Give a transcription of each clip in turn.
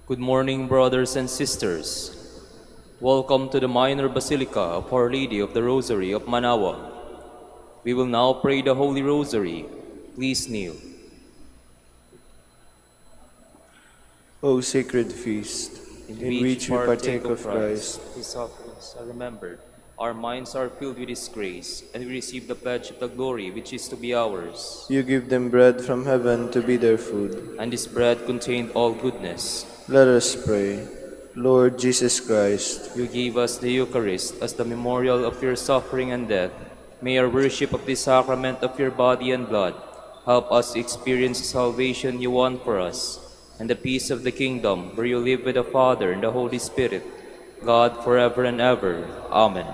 Good morning, brothers and sisters. Welcome to the Minor Basilica of Our Lady of the Rosary of Manaoag. We will now pray the Holy Rosary. Please kneel. O sacred feast, in which we partake of Christ, His sufferings are remembered. Our minds are filled with His grace, and we receive the pledge of the glory which is to be ours. you give them bread from heaven to be their food. And this bread contained all goodness. Let us pray. Lord Jesus Christ, You gave us the Eucharist as the memorial of your suffering and death. May our worship of this sacrament of your body and blood help us to experience the salvation you won for us, and the peace of the kingdom where you live with the Father and the Holy Spirit, God forever and ever. Amen.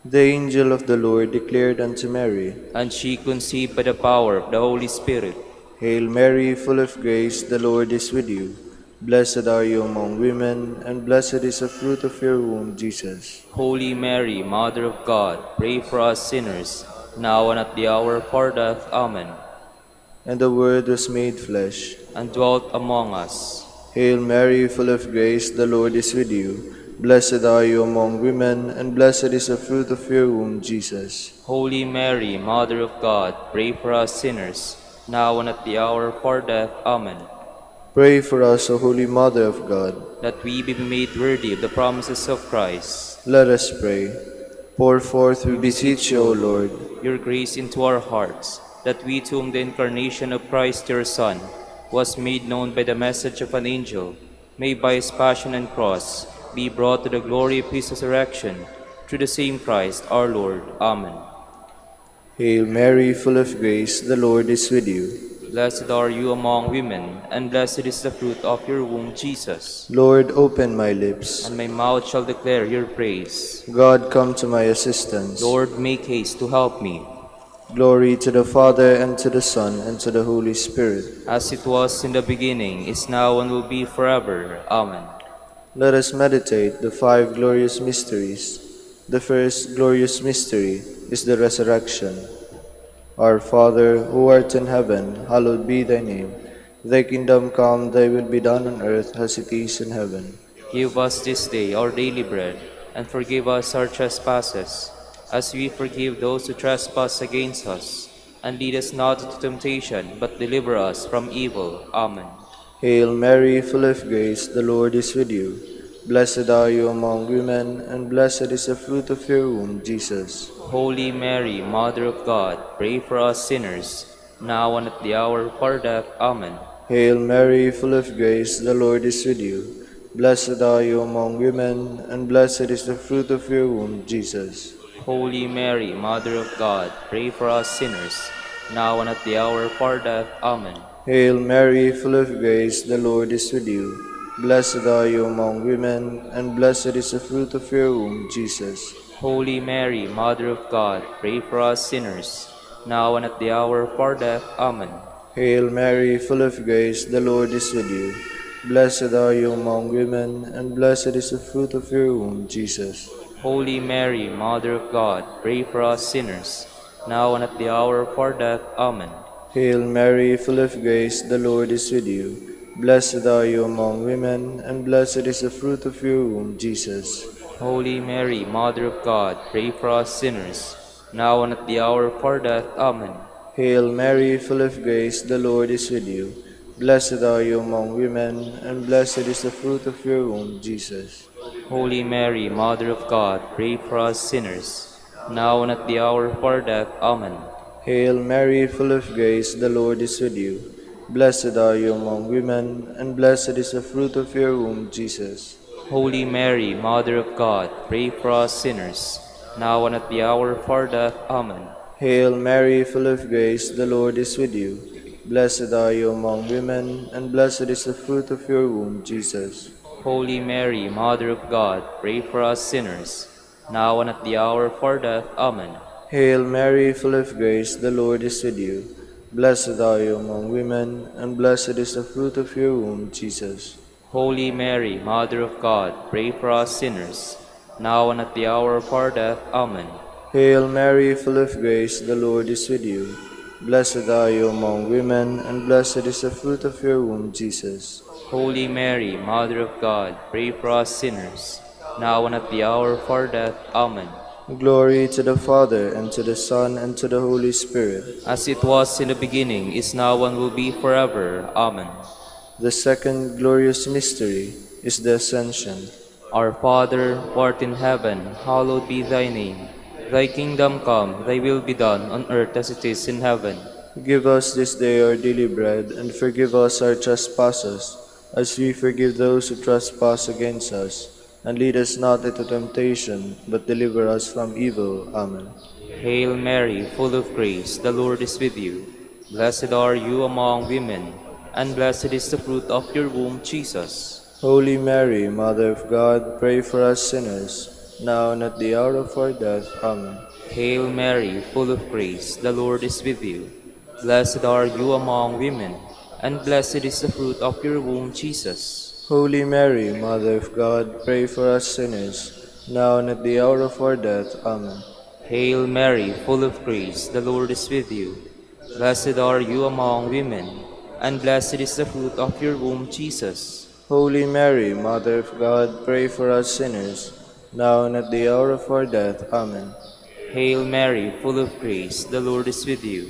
the angel of the Lord declared unto Mary, And she conceived by the power of the Holy Spirit. Hail Mary, full of grace, the Lord is with you. Blessed are you among women, and blessed is the fruit of your womb, Jesus. Holy Mary, Mother of God, pray for us sinners, now and at the hour of our death. Amen. And the Word was made flesh, And dwelt among us. Hail Mary, full of grace, the Lord is with you. Blessed are you among women, and blessed is the fruit of your womb, Jesus. Holy Mary, Mother of God, pray for us sinners, now and at the hour of our death. Amen. Pray for us, O Holy Mother of God. That we be made worthy of the promises of Christ. Let us pray. Pour forth, we beseech you, O Lord, Your grace into our hearts, that we to whom the incarnation of Christ your Son was made known by the message of an angel, may by his passion and cross be brought to the glory of his resurrection, through the same Christ our Lord. Amen. Hail Mary, full of grace, the Lord is with you. Blessed are you among women, and blessed is the fruit of your womb, Jesus. Lord, open my lips. And my mouth shall declare your praise. God, come to my assistance. Lord, make haste to help me. Glory to the Father, and to the Son, and to the Holy Spirit. As it was in the beginning, is now, and will be forever. Amen. Let us meditate the five glorious mysteries. The first glorious mystery is the resurrection. Our Father, who art in heaven, hallowed be thy name. Thy kingdom come, thy will be done on earth as it is in heaven. Give us this day our daily bread, and forgive us our trespasses, as we forgive those who trespass against us. And lead us not into temptation, but deliver us from evil. Amen. Hail Mary, full of grace, the Lord is with you. Blessed are you among women, and blessed is the fruit of your womb, Jesus. Holy Mary, Mother of God, pray for us sinners, now and at the hour of our death. Amen. Hail Mary, full of grace, the Lord is with you. Blessed are you among women, and blessed is the fruit of your womb, Jesus. Holy Mary, Mother of God, pray for us sinners, now and at the hour of our death. Amen. Hail Mary, full of grace, the Lord is with you. Blessed are you among women, and blessed is the fruit of your womb, Jesus. Holy Mary, Mother of God, pray for us sinners, now and at the hour of our death. Amen. Hail Mary, full of grace, the Lord is with you. Blessed are you among women, and blessed is the fruit of your womb, Jesus. Holy Mary, Mother of God, pray for us sinners, now and at the hour of our death. Amen. Hail Mary, full of grace, the Lord is with you. Blessed are you among women, and blessed is the fruit of your womb, Jesus. Holy Mary, Mother of God, pray for us sinners, now and at the hour of our death. Amen. Hail Mary, full of grace, the Lord is with you. Blessed are you among women, and blessed is the fruit of your womb, Jesus. Holy Mary, Mother of God, pray for us sinners, now and at the hour of our death. Amen. Hail Mary, full of grace, the Lord is with you. Blessed are you among women, and blessed is the fruit of your womb, Jesus. Holy Mary, Mother of God, pray for us sinners, now and at the hour of our death. Amen. Hail Mary, full of grace, the Lord is with you. Blessed are you among women, and blessed is the fruit of your womb, Jesus. Holy Mary, Mother of God, pray for us sinners, now and at the hour of our death. Amen. Hail Mary, full of grace, the Lord is with you. Blessed are you among women, and blessed is the fruit of your womb, Jesus. Holy Mary, Mother of God, pray for us sinners, now and at the hour of our death. Amen. Hail Mary, full of grace, the Lord is with you. Blessed are you among women, and blessed is the fruit of your womb, Jesus. Holy Mary, Mother of God, pray for us sinners, now and at the hour of our death. Amen. Glory to the Father, and to the Son, and to the Holy Spirit. As it was in the beginning, is now, and will be forever. Amen. The second glorious mystery is the Ascension. Our Father, who art in heaven, hallowed be thy name. Thy kingdom come, thy will be done, on earth as it is in heaven. Give us this day our daily bread, and forgive us our trespasses, as we forgive those who trespass against us. And lead us not into temptation, but deliver us from evil. Amen. Hail Mary, full of grace, the Lord is with you. Blessed are you among women, and blessed is the fruit of your womb, Jesus. Holy Mary, Mother of God, pray for us sinners, now and at the hour of our death. Amen. Hail Mary, full of grace, the Lord is with you. Blessed are you among women, and blessed is the fruit of your womb, Jesus. Holy Mary, Mother of God, pray for us sinners, now and at the hour of our death. Amen. Hail Mary, full of grace, the Lord is with you. Blessed are you among women, and blessed is the fruit of your womb, Jesus. Holy Mary, Mother of God, pray for us sinners, now and at the hour of our death. Amen. Hail Mary, full of grace, the Lord is with you.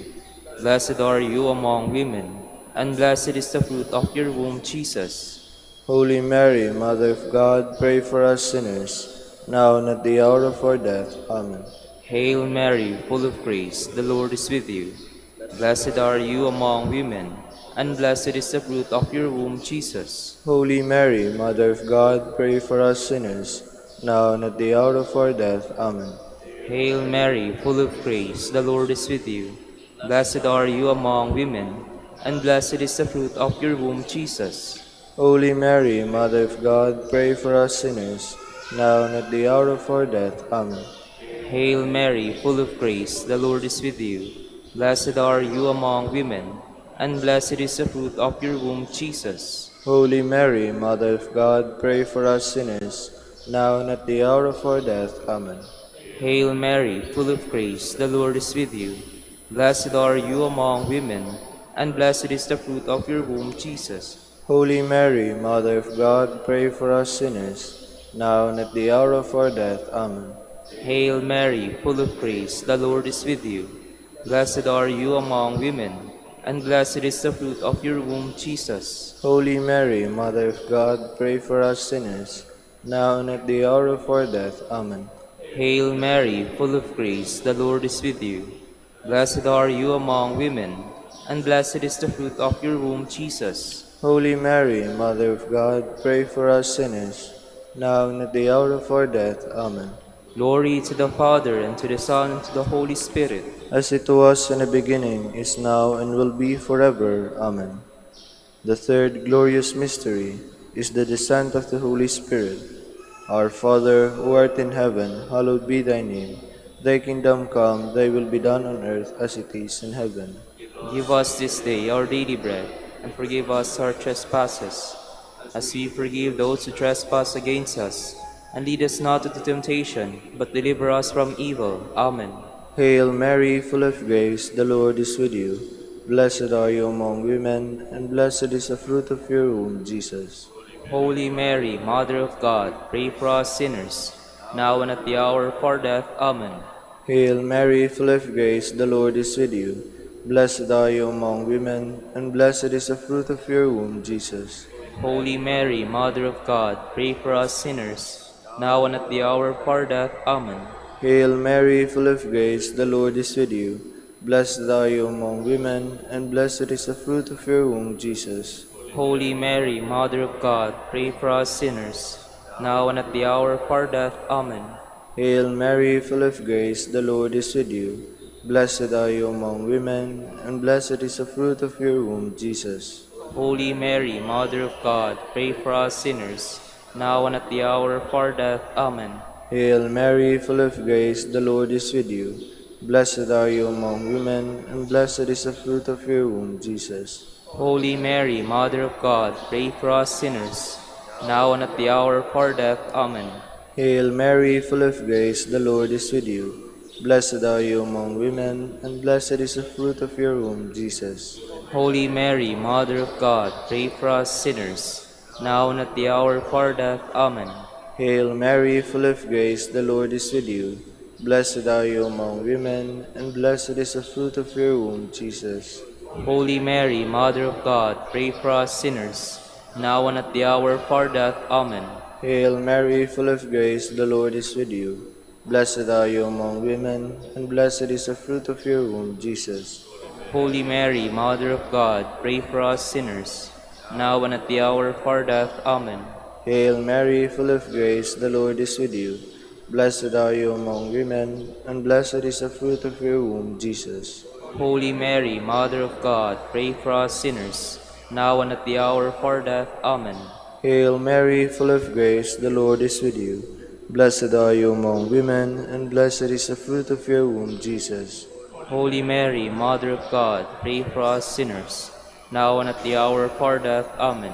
Blessed are you among women, and blessed is the fruit of your womb, Jesus. Holy Mary, Mother of God, pray for us sinners, now and at the hour of our death. Amen. Hail Mary, full of grace, the Lord is with you. Blessed are you among women, and blessed is the fruit of your womb, Jesus. Holy Mary, Mother of God, pray for us sinners, now and at the hour of our death. Amen. Hail Mary, full of grace, the Lord is with you. Blessed are you among women, and blessed is the fruit of your womb, Jesus. Holy Mary, Mother of God, pray for us sinners, now and at the hour of our death. Amen. Hail Mary, full of grace, the Lord is with you. Blessed are you among women, and blessed is the fruit of your womb, Jesus. Holy Mary, Mother of God, pray for us sinners, now and at the hour of our death. Amen. Hail Mary, full of grace, the Lord is with you. Blessed are you among women, and blessed is the fruit of your womb, Jesus. Holy Mary, Mother of God, pray for us sinners, now and at the hour of our death. Amen. Hail Mary, full of grace, the Lord is with you. Blessed are you among women, and blessed is the fruit of your womb, Jesus. Holy Mary, Mother of God, pray for us sinners, now and at the hour of our death. Amen. Hail Mary, full of grace, the Lord is with you. Blessed are you among women, and blessed is the fruit of your womb, Jesus. Holy Mary, Mother of God, pray for us sinners, now and at the hour of our death. Amen. Glory to the Father, and to the Son, and to the Holy Spirit. As it was in the beginning, is now, and will be forever. Amen. The third glorious mystery is the descent of the Holy Spirit. Our Father, who art in heaven, hallowed be thy name. Thy kingdom come, thy will be done on earth as it is in heaven. Give us this day our daily bread, and forgive us our trespasses, as we forgive those who trespass against us. And lead us not into temptation, but deliver us from evil. Amen. Hail Mary, full of grace, the Lord is with you. Blessed are you among women, and blessed is the fruit of your womb, Jesus. Holy Mary, Mother of God, pray for us sinners, now and at the hour of our death. Amen. Hail Mary, full of grace, the Lord is with you. Blessed are you among women, and blessed is the fruit of your womb, Jesus. Holy Mary, Mother of God, pray for us sinners, now and at the hour of our death. Amen. Hail Mary, full of grace, the Lord is with you. Blessed are you among women, and blessed is the fruit of your womb, Jesus. Holy Mary, Mother of God, pray for us sinners, now and at the hour of our death. Amen. Hail Mary, full of grace, the Lord is with you. Blessed are you among women, and blessed is the fruit of your womb, Jesus. Holy Mary, Mother of God, pray for us sinners, now and at the hour of our death. Amen. Hail Mary, full of grace, the Lord is with you. Blessed are you among women, and blessed is the fruit of your womb, Jesus. Holy Mary, Mother of God, pray for us sinners, now and at the hour of our death. Amen. Hail Mary, full of grace, the Lord is with you. Blessed are you among women, and blessed is the fruit of your womb, Jesus. Holy Mary, Mother of God, pray for us sinners, now and at the hour of our death. Amen. Hail Mary, full of grace, the Lord is with you. Blessed are you among women, and blessed is the fruit of your womb, Jesus. Holy Mary, Mother of God, pray for us sinners, now and at the hour of our death. Amen. Hail Mary, full of grace, the Lord is with you. Blessed are you among women, and blessed is the fruit of your womb, Jesus. Holy Mary, Mother of God, pray for us sinners, now and at the hour of our death. Amen. Hail Mary, full of grace, the Lord is with you. Blessed are you among women, and blessed is the fruit of your womb, Jesus. Holy Mary, Mother of God, pray for us sinners, now and at the hour of our death. Amen. Hail Mary, full of grace, the Lord is with you. Blessed are you among women, and blessed is the fruit of your womb, Jesus. Holy Mary, Mother of God, pray for us sinners, now and at the hour of our death. Amen.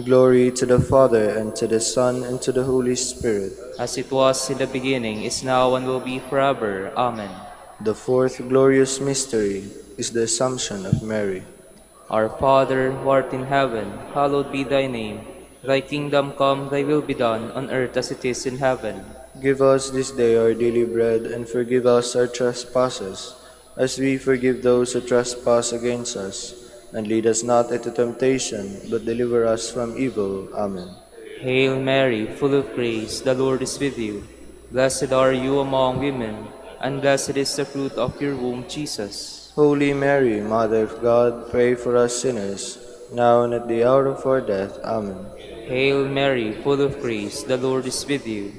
Glory to the Father, and to the Son, and to the Holy Spirit. As it was in the beginning, is now, and will be forever. Amen. The fourth glorious mystery is the Assumption of Mary. Our Father, who art in heaven, hallowed be thy name. Thy kingdom come, thy will be done, on earth as it is in heaven. Give us this day our daily bread, and forgive us our trespasses, as we forgive those who trespass against us. And lead us not into temptation, but deliver us from evil. Amen. Hail Mary, full of grace, the Lord is with you. Blessed are you among women, and blessed is the fruit of your womb, Jesus. Holy Mary, Mother of God, pray for us sinners, now and at the hour of our death. Amen. Hail Mary, full of grace, the Lord is with you.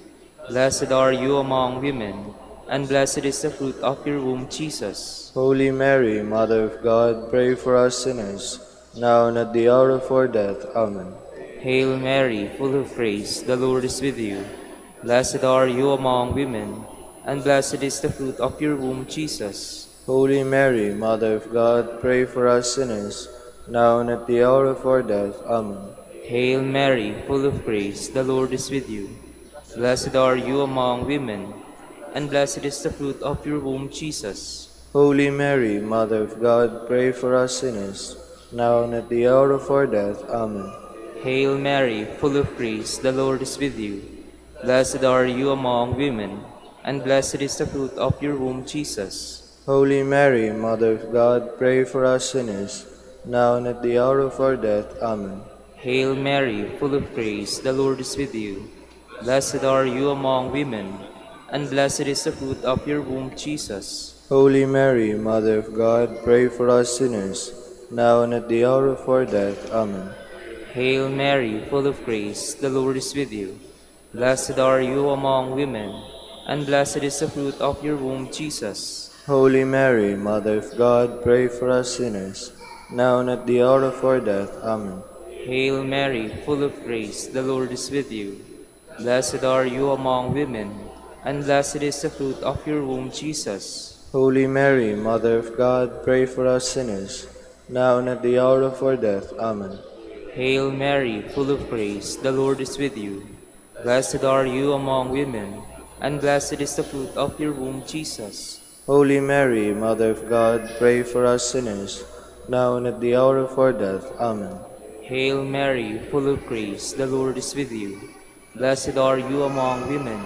Blessed are you among women, and blessed is the fruit of your womb, Jesus. Holy Mary, Mother of God, pray for us sinners, now and at the hour of our death. Amen. Hail Mary, full of grace, the Lord is with you. Blessed are you among women, and blessed is the fruit of your womb, Jesus. Holy Mary, Mother of God, pray for us sinners, now and at the hour of our death. Amen. Hail Mary, full of grace, the Lord is with you. Blessed are you among women, and blessed is the fruit of your womb, Jesus. Holy Mary, Mother of God, pray for us sinners, now and at the hour of our death. Amen. Hail Mary, full of grace, the Lord is with you. Blessed are you among women, and blessed is the fruit of your womb, Jesus. Holy Mary, Mother of God, pray for us sinners, now and at the hour of our death. Amen. Hail Mary, full of grace, the Lord is with you. Blessed are you among women, and blessed is the fruit of your womb, Jesus. Holy Mary, Mother of God, pray for us sinners, now and at the hour of our death. Amen. Hail Mary, full of grace, the Lord is with you. Blessed are you among women, and blessed is the fruit of your womb, Jesus. Holy Mary, Mother of God, pray for us sinners, now and at the hour of our death. Amen. Hail Mary, full of grace, the Lord is with you. Blessed are you among women, and blessed is the fruit of your womb, Jesus. Holy Mary, Mother of God, pray for us sinners, now and at the hour of our death. Amen. Hail Mary, full of grace, the Lord is with you. Blessed are you among women, and blessed is the fruit of your womb, Jesus. Holy Mary, Mother of God, pray for us sinners, now and at the hour of our death. Amen. Hail Mary, full of grace, the Lord is with you. Blessed are you among women,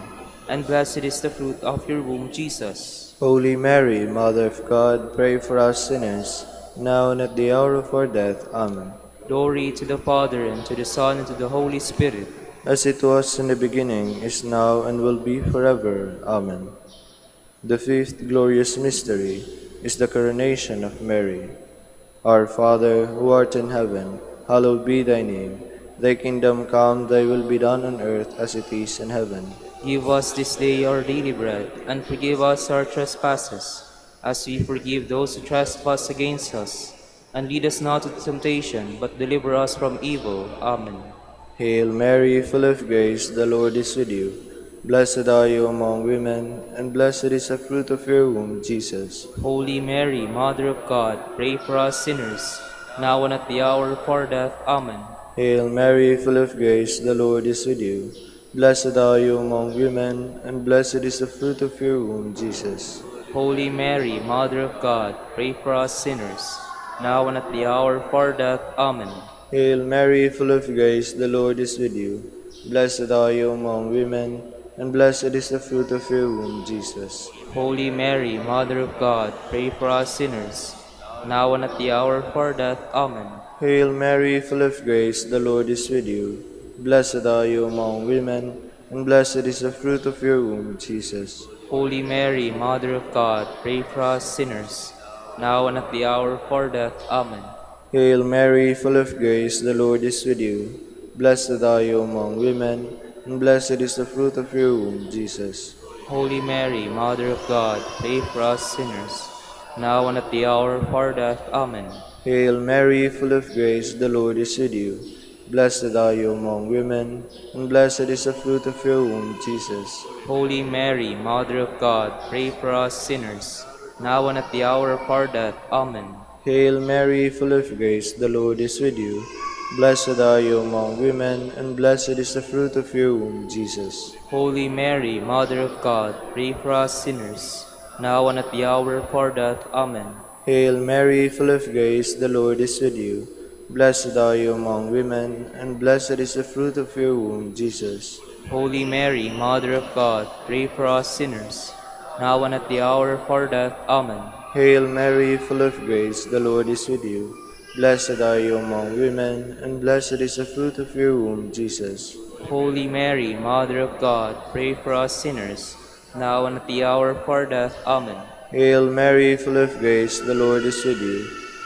and blessed is the fruit of your womb, Jesus. Holy Mary, Mother of God, pray for us sinners, now and at the hour of our death. Amen. Glory to the Father, and to the Son, and to the Holy Spirit. As it was in the beginning, is now, and will be forever. Amen. The fifth glorious mystery is the coronation of Mary. Our Father, who art in heaven, hallowed be thy name. Thy kingdom come, thy will be done on earth as it is in heaven. Give us this day our daily bread, and forgive us our trespasses, as we forgive those who trespass against us. And lead us not into temptation, but deliver us from evil. Amen. Hail Mary, full of grace, the Lord is with you. Blessed are you among women, and blessed is the fruit of your womb, Jesus. Holy Mary, Mother of God, pray for us sinners, now and at the hour of our death. Amen. Hail Mary, full of grace, the Lord is with you. Blessed are you among women, and blessed is the fruit of your womb, Jesus. Holy Mary, Mother of God, pray for us sinners, now and at the hour of our death. Amen. Hail Mary, full of grace, the Lord is with you. Blessed are you among women, and blessed is the fruit of your womb, Jesus. Holy Mary, Mother of God, pray for us sinners, now and at the hour of our death. Amen. Hail Mary, full of grace, the Lord is with you. Blessed are you among women, and blessed is the fruit of your womb, Jesus. Holy Mary, Mother of God, pray for us sinners, now and at the hour of our death. Amen. Hail Mary, full of grace, the Lord is with you. Blessed are you among women, and blessed is the fruit of your womb, Jesus. Holy Mary, Mother of God, pray for us sinners, now and at the hour of our death. Amen. Hail Mary, full of grace, the Lord is with you. Blessed are you among women, and blessed is the fruit of your womb, Jesus. Holy Mary, Mother of God, pray for us sinners, now and at the hour of our death. Amen. Hail Mary, full of grace, the Lord is with you. Blessed are you among women, and blessed is the fruit of your womb, Jesus. Holy Mary, Mother of God, pray for us sinners, now and at the hour of our death. Amen. Hail Mary, full of grace, the Lord is with you. Blessed are you among women, and blessed is the fruit of your womb, Jesus. Holy Mary, Mother of God, pray for us sinners, now and at the hour of our death. Amen. Hail Mary, full of grace, the Lord is with you. Blessed are you among women, and blessed is the fruit of your womb, Jesus. Holy Mary, Mother of God, pray for us sinners, now and at the hour of our death. Amen. Hail Mary, full of grace, the Lord is with you.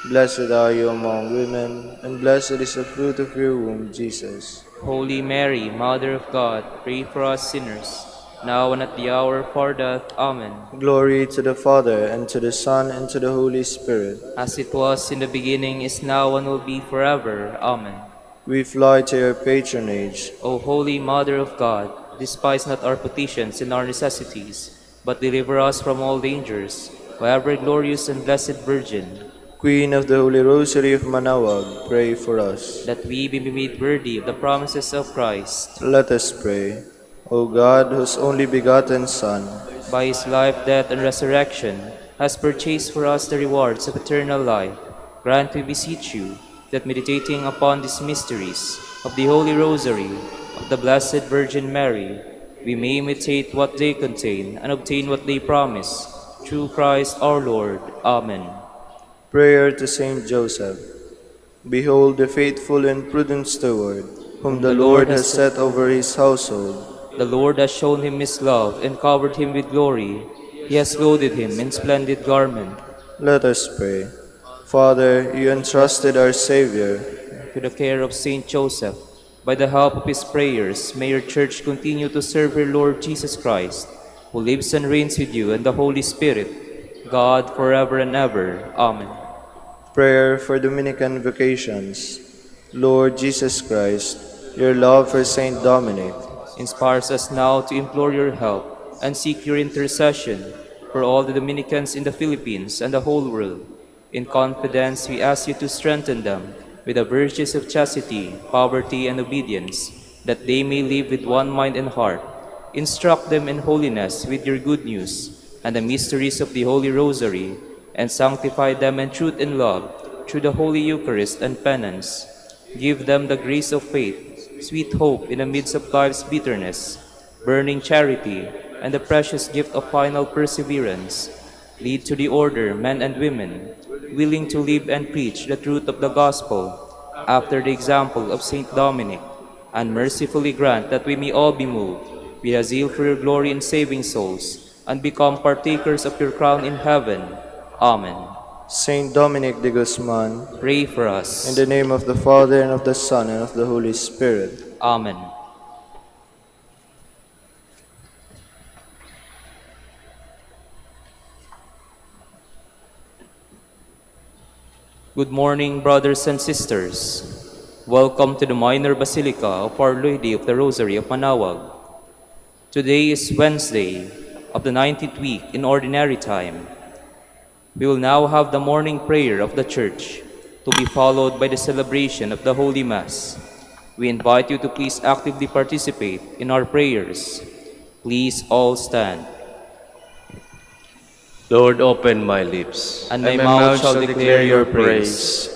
Blessed are you among women, and blessed is the fruit of your womb, Jesus. Holy Mary, Mother of God, pray for us sinners, now and at the hour of our death. Amen. Glory to the Father, and to the Son, and to the Holy Spirit. As it was in the beginning, is now, and will be forever. Amen. We fly to your patronage. O Holy Mother of God, despise not our petitions and our necessities, but deliver us from all dangers, O ever glorious and blessed Virgin, Queen of the Holy Rosary of Manaoag, pray for us. that we be made worthy of the promises of Christ. Let us pray. O God, whose only begotten Son, By his life, death, and resurrection, has purchased for us the rewards of eternal life, grant, we beseech you, that meditating upon these mysteries of the Holy Rosary of the Blessed Virgin Mary, we may imitate what they contain and obtain what they promise, through Christ our Lord. Amen. prayer to Saint Joseph. Behold the faithful and prudent steward, whom the Lord has set over his household. The Lord has shown him his love and covered him with glory. He has clothed him in splendid garment. Let us pray. Father, you entrusted our Savior To the care of Saint Joseph, by the help of his prayers, may your church continue to serve her Lord Jesus Christ, who lives and reigns with you and the Holy Spirit, God, forever and ever. Amen. Prayer for Dominican vocations. Lord Jesus Christ, your love for Saint Dominic Inspires us now to implore your help and seek your intercession for all the Dominicans in the Philippines and the whole world. In confidence, we ask you to strengthen them with the virtues of chastity, poverty, and obedience, that they may live with one mind and heart. Instruct them in holiness with your good news and the mysteries of the Holy Rosary, and sanctify them in truth and love through the Holy Eucharist and penance. Give them the grace of faith, sweet hope in the midst of life's bitterness, burning charity, and the precious gift of final perseverance. Lead to the order men and women, willing to live and preach the truth of the gospel, after the example of Saint Dominic, and mercifully grant that we may all be moved with a zeal for your glory in saving souls, and become partakers of your crown in heaven. Amen. Saint Dominic de Guzman, Pray for us. in the name of the Father, and of the Son, and of the Holy Spirit. Amen. Good morning, brothers and sisters. Welcome to the Minor Basilica of Our Lady of the Rosary of Manaoag. Today is Wednesday of the 19th week in Ordinary Time. We will now have the morning prayer of the Church, to be followed by the celebration of the Holy Mass. We invite you to please actively participate in our prayers. Please all stand. Lord, open my lips, And my mouth shall declare your praise.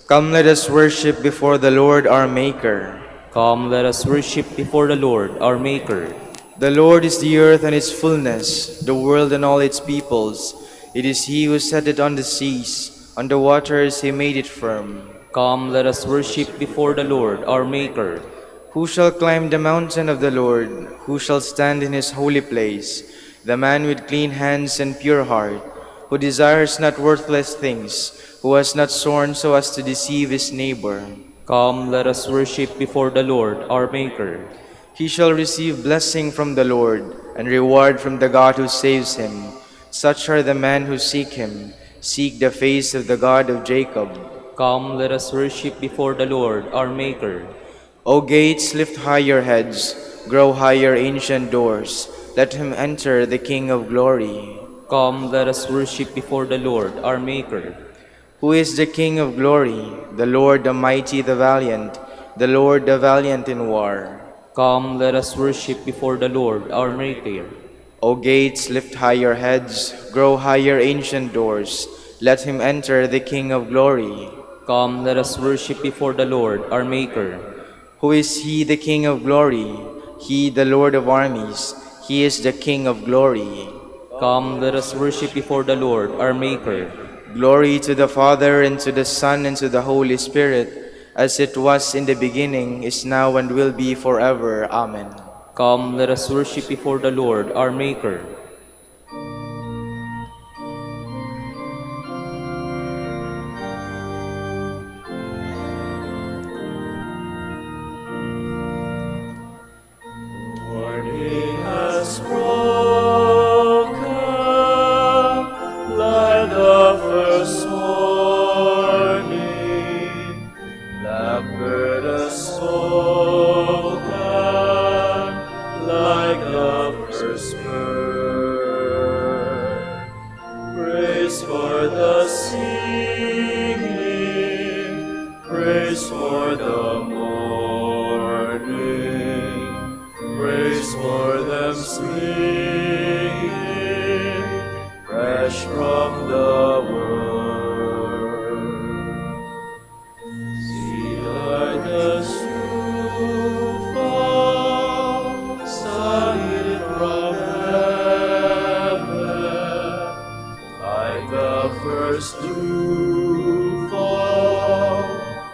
Come, let us worship before the Lord our Maker. Come, let us worship before the Lord, our Maker. The Lord is the earth and its fullness, the world and all its peoples. It is He who set it on the seas, on the waters He made it firm. Come, let us worship before the Lord, our Maker. Who shall climb the mountain of the Lord? Who shall stand in His holy place? The man with clean hands and pure heart, who desires not worthless things, who has not sworn so as to deceive his neighbor. Come, let us worship before the Lord, our Maker. He shall receive blessing from the Lord, and reward from the God who saves him. Such are the men who seek Him, seek the face of the God of Jacob. Come, let us worship before the Lord, our Maker. O gates, lift high your heads, grow higher, ancient doors. Let Him enter, the King of glory. Come, let us worship before the Lord, our Maker. Who is the King of glory? The Lord, the mighty, the valiant, the Lord, the valiant in war. Come, let us worship before the Lord, our Maker. O gates, lift high your heads, grow higher, ancient doors. Let Him enter, the King of glory. Come, let us worship before the Lord, our Maker. Who is He, the King of glory? He, the Lord of armies. He is the King of glory. Come, let us worship before the Lord, our Maker. Glory to the Father, and to the Son, and to the Holy Spirit, as it was in the beginning, is now, and will be forever. Amen. Come, let us worship before the Lord, our Maker. Morning has broken like the first morning. Blackbird has spoken like the first bird. Praise for the singing, praise for the morning, praise for them singing, fresh from the word. See like the dew fall, sunlit from heaven, like the first dew fall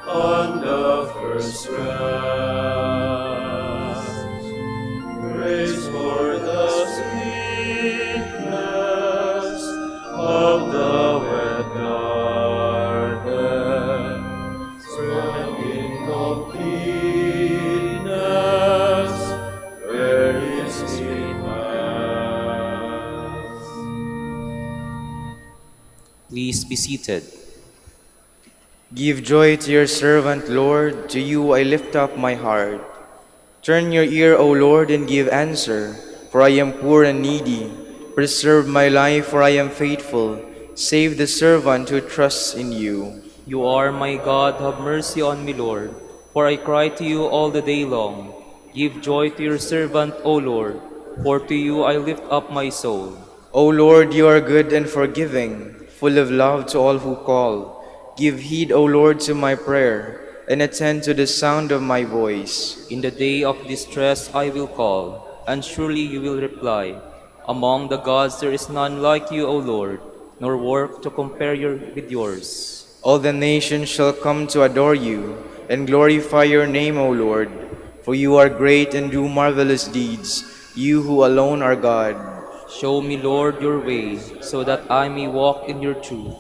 on the first grass. Praise for the sweetness of the wet garden, spread in completeness where its sweet mass. Please be seated. Give joy to your servant, Lord. To you I lift up my heart. Turn your ear, O Lord, and give answer, for I am poor and needy. Preserve my life, for I am faithful. Save the servant who trusts in you. You are my God, have mercy on me, Lord, for I cry to you all the day long. Give joy to your servant, O Lord, for to you I lift up my soul. O Lord, you are good and forgiving, full of love to all who call. Give heed, O Lord, to my prayer, and attend to the sound of my voice. In the day of distress I will call, and surely you will reply. Among the gods there is none like you, O Lord, nor work to compare with yours. All the nations shall come to adore you, and glorify your name, O Lord. For you are great and do marvelous deeds, you who alone are God. Show me, Lord, your way, so that I may walk in your truth.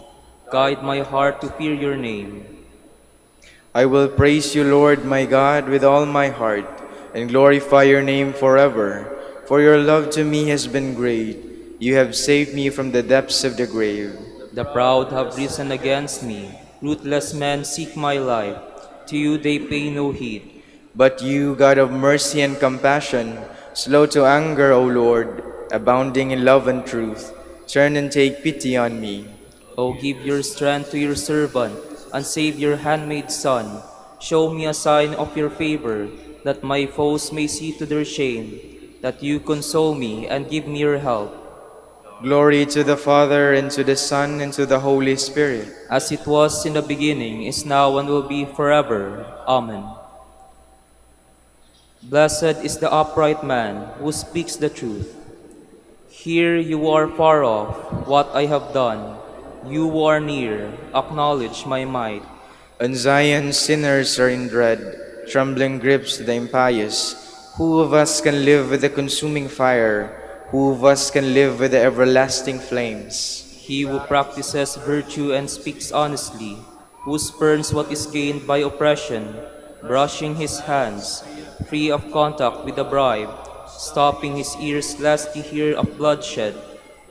Guide my heart to fear your name. I will praise you, Lord, my God, with all my heart, and glorify your name forever. For your love to me has been great. You have saved me from the depths of the grave. The proud have risen against me. Ruthless men seek my life. To you they pay no heed. But you, God of mercy and compassion, slow to anger, O Lord, abounding in love and truth, turn and take pity on me. O give your strength to your servant, and save your handmaid's son. Show me a sign of your favor, that my foes may see to their shame, that you console me and give me your help. Glory to the Father, and to the Son, and to the Holy Spirit. as it was in the beginning, is now, and will be forever. Amen. Blessed is the upright man who speaks the truth. Here you are far off, what I have done. You who are near, acknowledge my might. On Zion sinners are in dread, trembling grips the impious. Who of us can live with the consuming fire? Who of us can live with the everlasting flames? He who practices virtue and speaks honestly, who spurns what is gained by oppression, brushing his hands, free of contact with a bribe, stopping his ears lest he hear of bloodshed,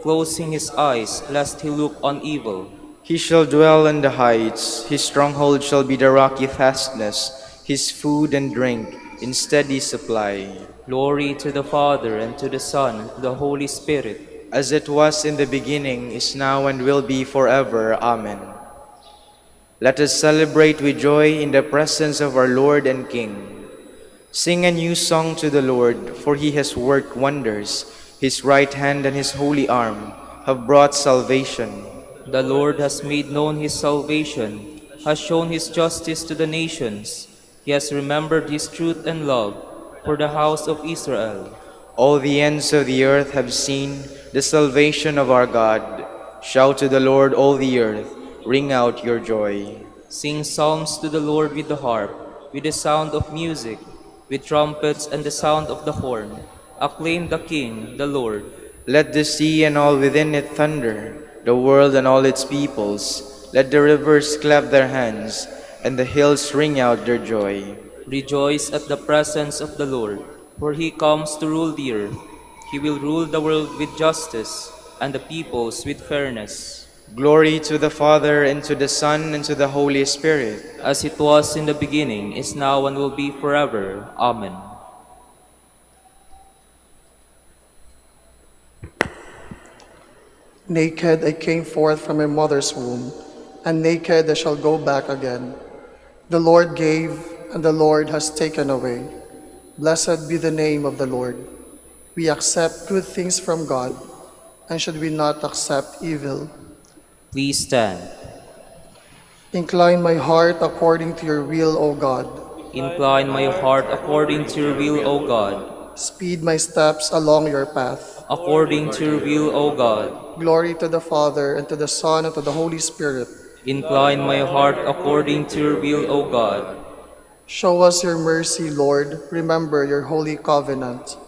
closing his eyes lest he look on evil. He shall dwell in the heights, his stronghold shall be the rocky fastness, his food and drink in steady supply. Glory to the Father, and to the Son, and to the Holy Spirit, As it was in the beginning, is now, and will be forever. Amen. Let us celebrate with joy in the presence of our Lord and King. Sing a new song to the Lord, for he has worked wonders. His right hand and his holy arm have brought salvation. The Lord has made known his salvation, has shown his justice to the nations. He has remembered his truth and love for the house of Israel. All the ends of the earth have seen the salvation of our God. Shout to the Lord, all the earth, ring out your joy. Sing psalms to the Lord with the harp, with the sound of music, with trumpets and the sound of the horn. Acclaim the King, the Lord. Let the sea and all within it thunder, the world and all its peoples. Let the rivers clap their hands, and the hills ring out their joy. Rejoice at the presence of the Lord, for he comes to rule the earth. He will rule the world with justice, and the peoples with fairness. Glory to the Father, and to the Son, and to the Holy Spirit. As it was in the beginning, is now, and will be forever. Amen. Naked I came forth from my mother's womb, and naked I shall go back again. The Lord gave, and the Lord has taken away. Blessed be the name of the Lord. We accept good things from God, and should we not accept evil? Please stand. Incline my heart according to your will, O God. Incline my heart according to your will, O God. Speed my steps along your path. According to your will, O God. Glory to the Father, and to the Son, and to the Holy Spirit. Incline my heart according to your will, O God. Show us your mercy, Lord. Remember your holy covenant.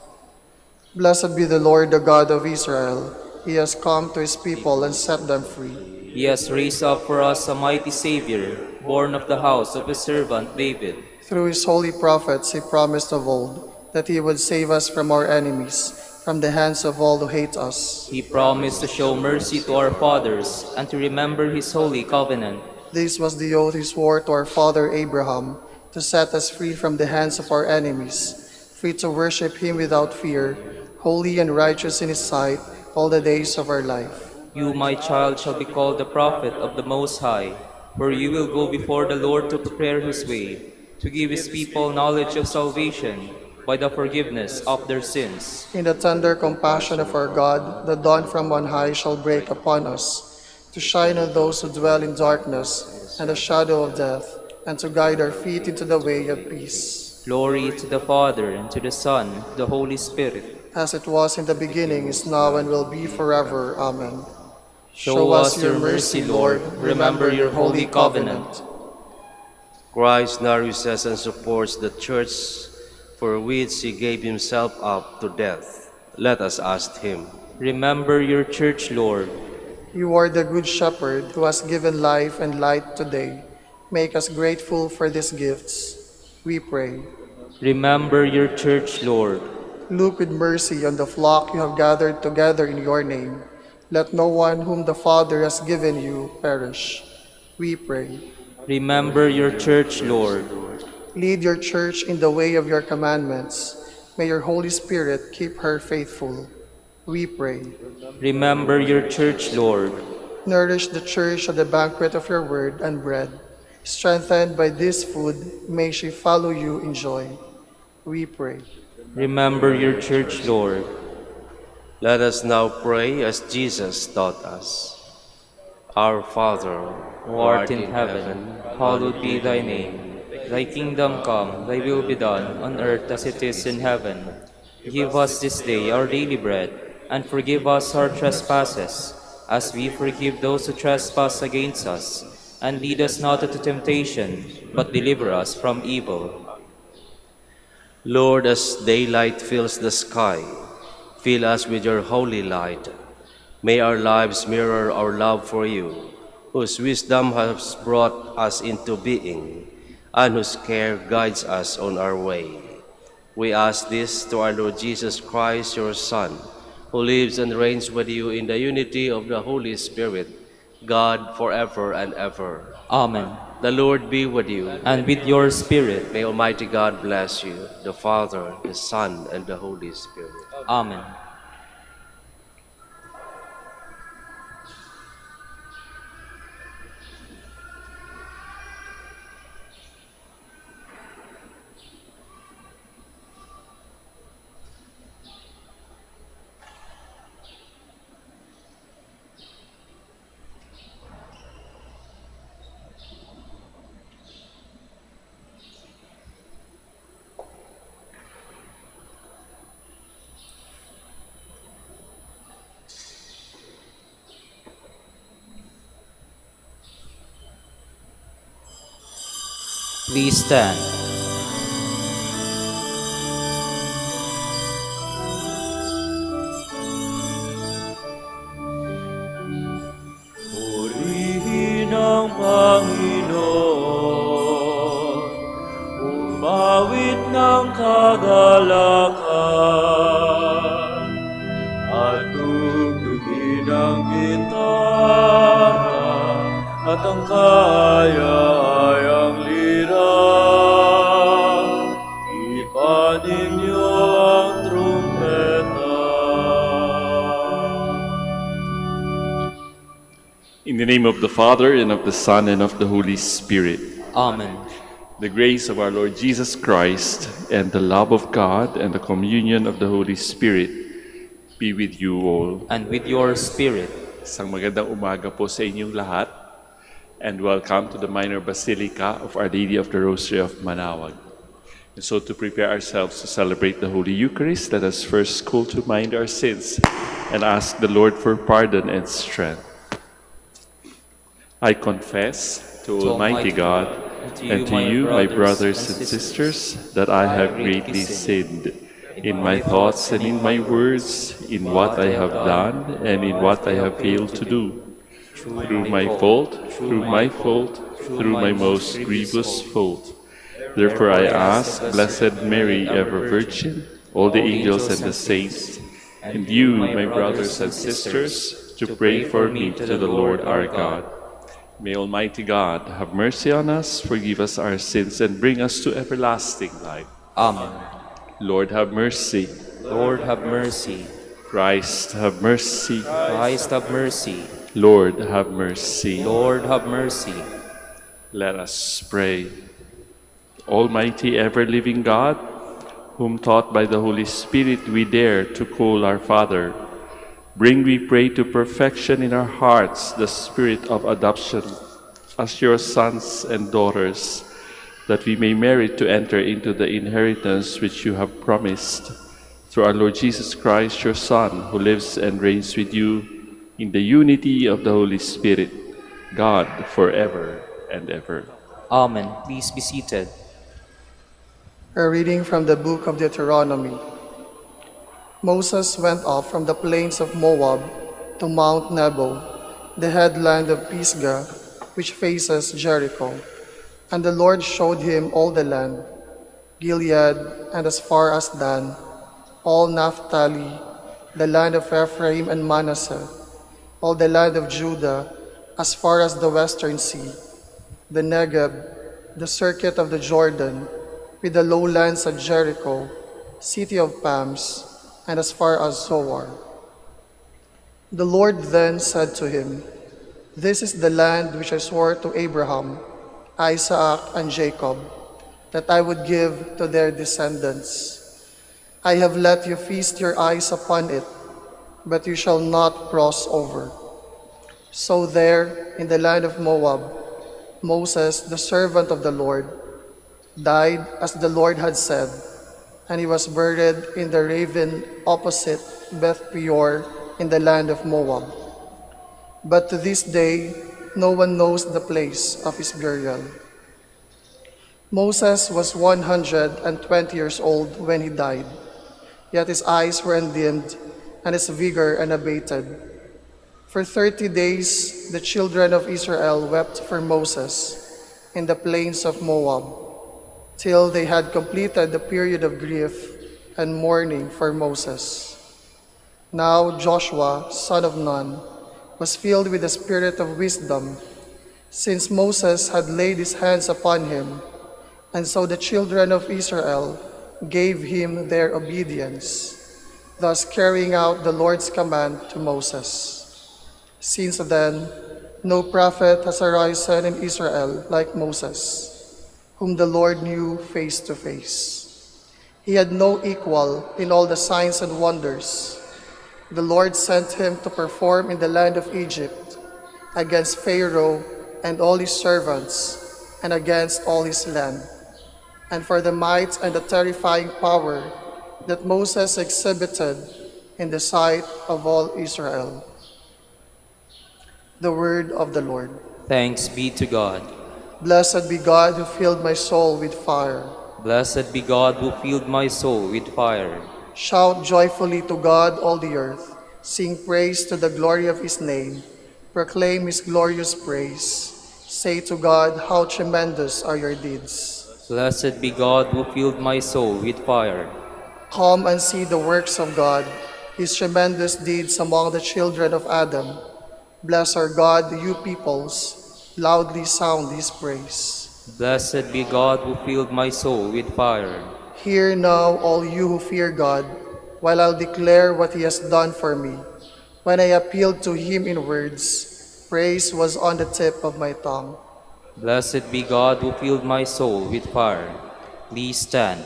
Blessed be the Lord, the God of Israel. He has come to his people and set them free. He has raised up for us a mighty Savior, born of the house of his servant David. Through his holy prophets, he promised of old that he would save us from our enemies, from the hands of all who hate us. He promised to show mercy to our fathers and to remember his holy covenant. This was the oath he swore to our father Abraham, to set us free from the hands of our enemies, free to worship him without fear, holy and righteous in his sight all the days of our life. You, my child, shall be called the prophet of the Most High, for you will go before the Lord to prepare his way, to give his people knowledge of salvation by the forgiveness of their sins. In the tender compassion of our God, the dawn from on high shall break upon us, to shine on those who dwell in darkness and the shadow of death, and to guide our feet into the way of peace. Glory to the Father, and to the Son, and to the Holy Spirit. As it was in the beginning, is now, and will be forever. Amen. Show us your mercy, Lord. Remember your holy covenant. Christ nourishes and supports the church, for which he gave himself up to death. Let us ask him. Remember your church, Lord. You are the good shepherd who has given life and light today. Make us grateful for these gifts, we pray. Remember your church, Lord. Look with mercy on the flock you have gathered together in your name. Let no one whom the Father has given you perish, we pray. Remember your church, Lord. Lead your church in the way of your commandments. May your Holy Spirit keep her faithful, we pray. Remember your church, Lord. Nourish the church at the banquet of your word and bread. Strengthened by this food, may she follow you in joy, we pray. Remember your church, Lord. Let us now pray as Jesus taught us. Our Father, Who art in heaven, hallowed be thy name. Thy kingdom come, thy will be done, on earth as it is in heaven. Give us this day our daily bread, and forgive us our trespasses, as we forgive those who trespass against us. And lead us not into temptation, but deliver us from evil. Lord, as daylight fills the sky, fill us with your holy light. May our lives mirror our love for you, whose wisdom has brought us into being, and whose care guides us on our way. We ask this through our Lord Jesus Christ, your Son, who lives and reigns with you in the unity of the Holy Spirit, God forever and ever. Amen. The Lord be with you. And with your spirit. May Almighty God bless you, the Father, the Son, and the Holy Spirit. Amen. Please stand. Purihin ang Panginoon, umawit ng kagalakan, at tugtugin ang gitara, at ang kaya-ayang lira. Ipanin niyo ang trumpeta. In the name of the Father, and of the Son, and of the Holy Spirit. Amen. The grace of our Lord Jesus Christ, and the love of God, and the communion of the Holy Spirit be with you all. And with your spirit. Isang magandang umaga po sa inyong lahat, and welcome to the Minor Basilica of Our Lady of the Rosary of Manaoag. And so to prepare ourselves to celebrate the Holy Eucharist, let us first call to mind our sins and ask the Lord for pardon and strength. I confess to Almighty God and to you, my brothers and sisters, that I have greatly sinned in my thoughts and in my words, in what I have done and in what I have failed to do. Through my fault, through my most grievous fault. Therefore I ask Blessed Mary, ever Virgin, all the angels and the saints, and you, my brothers and sisters, to pray for me to the Lord our God. May Almighty God have mercy on us, forgive us our sins, and bring us to everlasting life. Amen. Lord, have mercy. Lord, have mercy. Christ, have mercy. Christ, have mercy. Lord, have mercy. Lord, have mercy. Let us pray. Almighty, ever-living God, whom taught by the Holy Spirit we dare to call our Father, bring, we pray, to perfection in our hearts the spirit of adoption as your sons and daughters, that we may merit to enter into the inheritance which you have promised. Through our Lord Jesus Christ, your Son, who lives and reigns with you in the unity of the Holy Spirit, God, forever and ever. Amen. Please be seated. A reading from the book of Deuteronomy. Moses went up from the plains of Moab to Mount Nebo, the headland of Pisgah, which faces Jericho. And the Lord showed him all the land, Gilead, and as far as Dan, all Naphtali, the land of Ephraim and Manasseh, all the land of Judah, as far as the western sea, the Negeb, the circuit of the Jordan, with the lowlands of Jericho, city of palms, and as far as Zoar. The Lord then said to him, "This is the land which I swore to Abraham, Isaac, and Jacob, that I would give to their descendants. I have let you feast your eyes upon it. but you shall not cross over. So there, in the land of Moab, Moses, the servant of the Lord, died as the Lord had said, and he was buried in the ravine opposite Beth Peor in the land of Moab. But to this day, no one knows the place of his burial. Moses was 120 years old when he died, yet his eyes were undimmed and his vigor unabated. For 30 days the children of Israel wept for Moses in the plains of Moab, till they had completed the period of grief and mourning for Moses. Now Joshua, son of Nun, was filled with the spirit of wisdom, since Moses had laid his hands upon him, and so the children of Israel gave him their obedience, thus carrying out the Lord's command to Moses. Since then, no prophet has arisen in Israel like Moses, whom the Lord knew face to face. He had no equal in all the signs and wonders the Lord sent him to perform in the land of Egypt, against Pharaoh and all his servants, and against all his land, and for the might and the terrifying power that Moses exhibited in the sight of all Israel. The word of the Lord. Thanks be to God. Blessed be God who filled my soul with fire. Blessed be God who filled my soul with fire. Shout joyfully to God, all the earth. Sing praise to the glory of his name. Proclaim his glorious praise. Say to God, how tremendous are your deeds. Blessed be God who filled my soul with fire. Come and see the works of God, his tremendous deeds among the children of Adam. Bless our God, you peoples, loudly sound his praise. Blessed be God who filled my soul with fire. Hear now, all you who fear God, while I'll declare what he has done for me. When I appealed to him in words, praise was on the tip of my tongue. Blessed be God who filled my soul with fire. Please stand.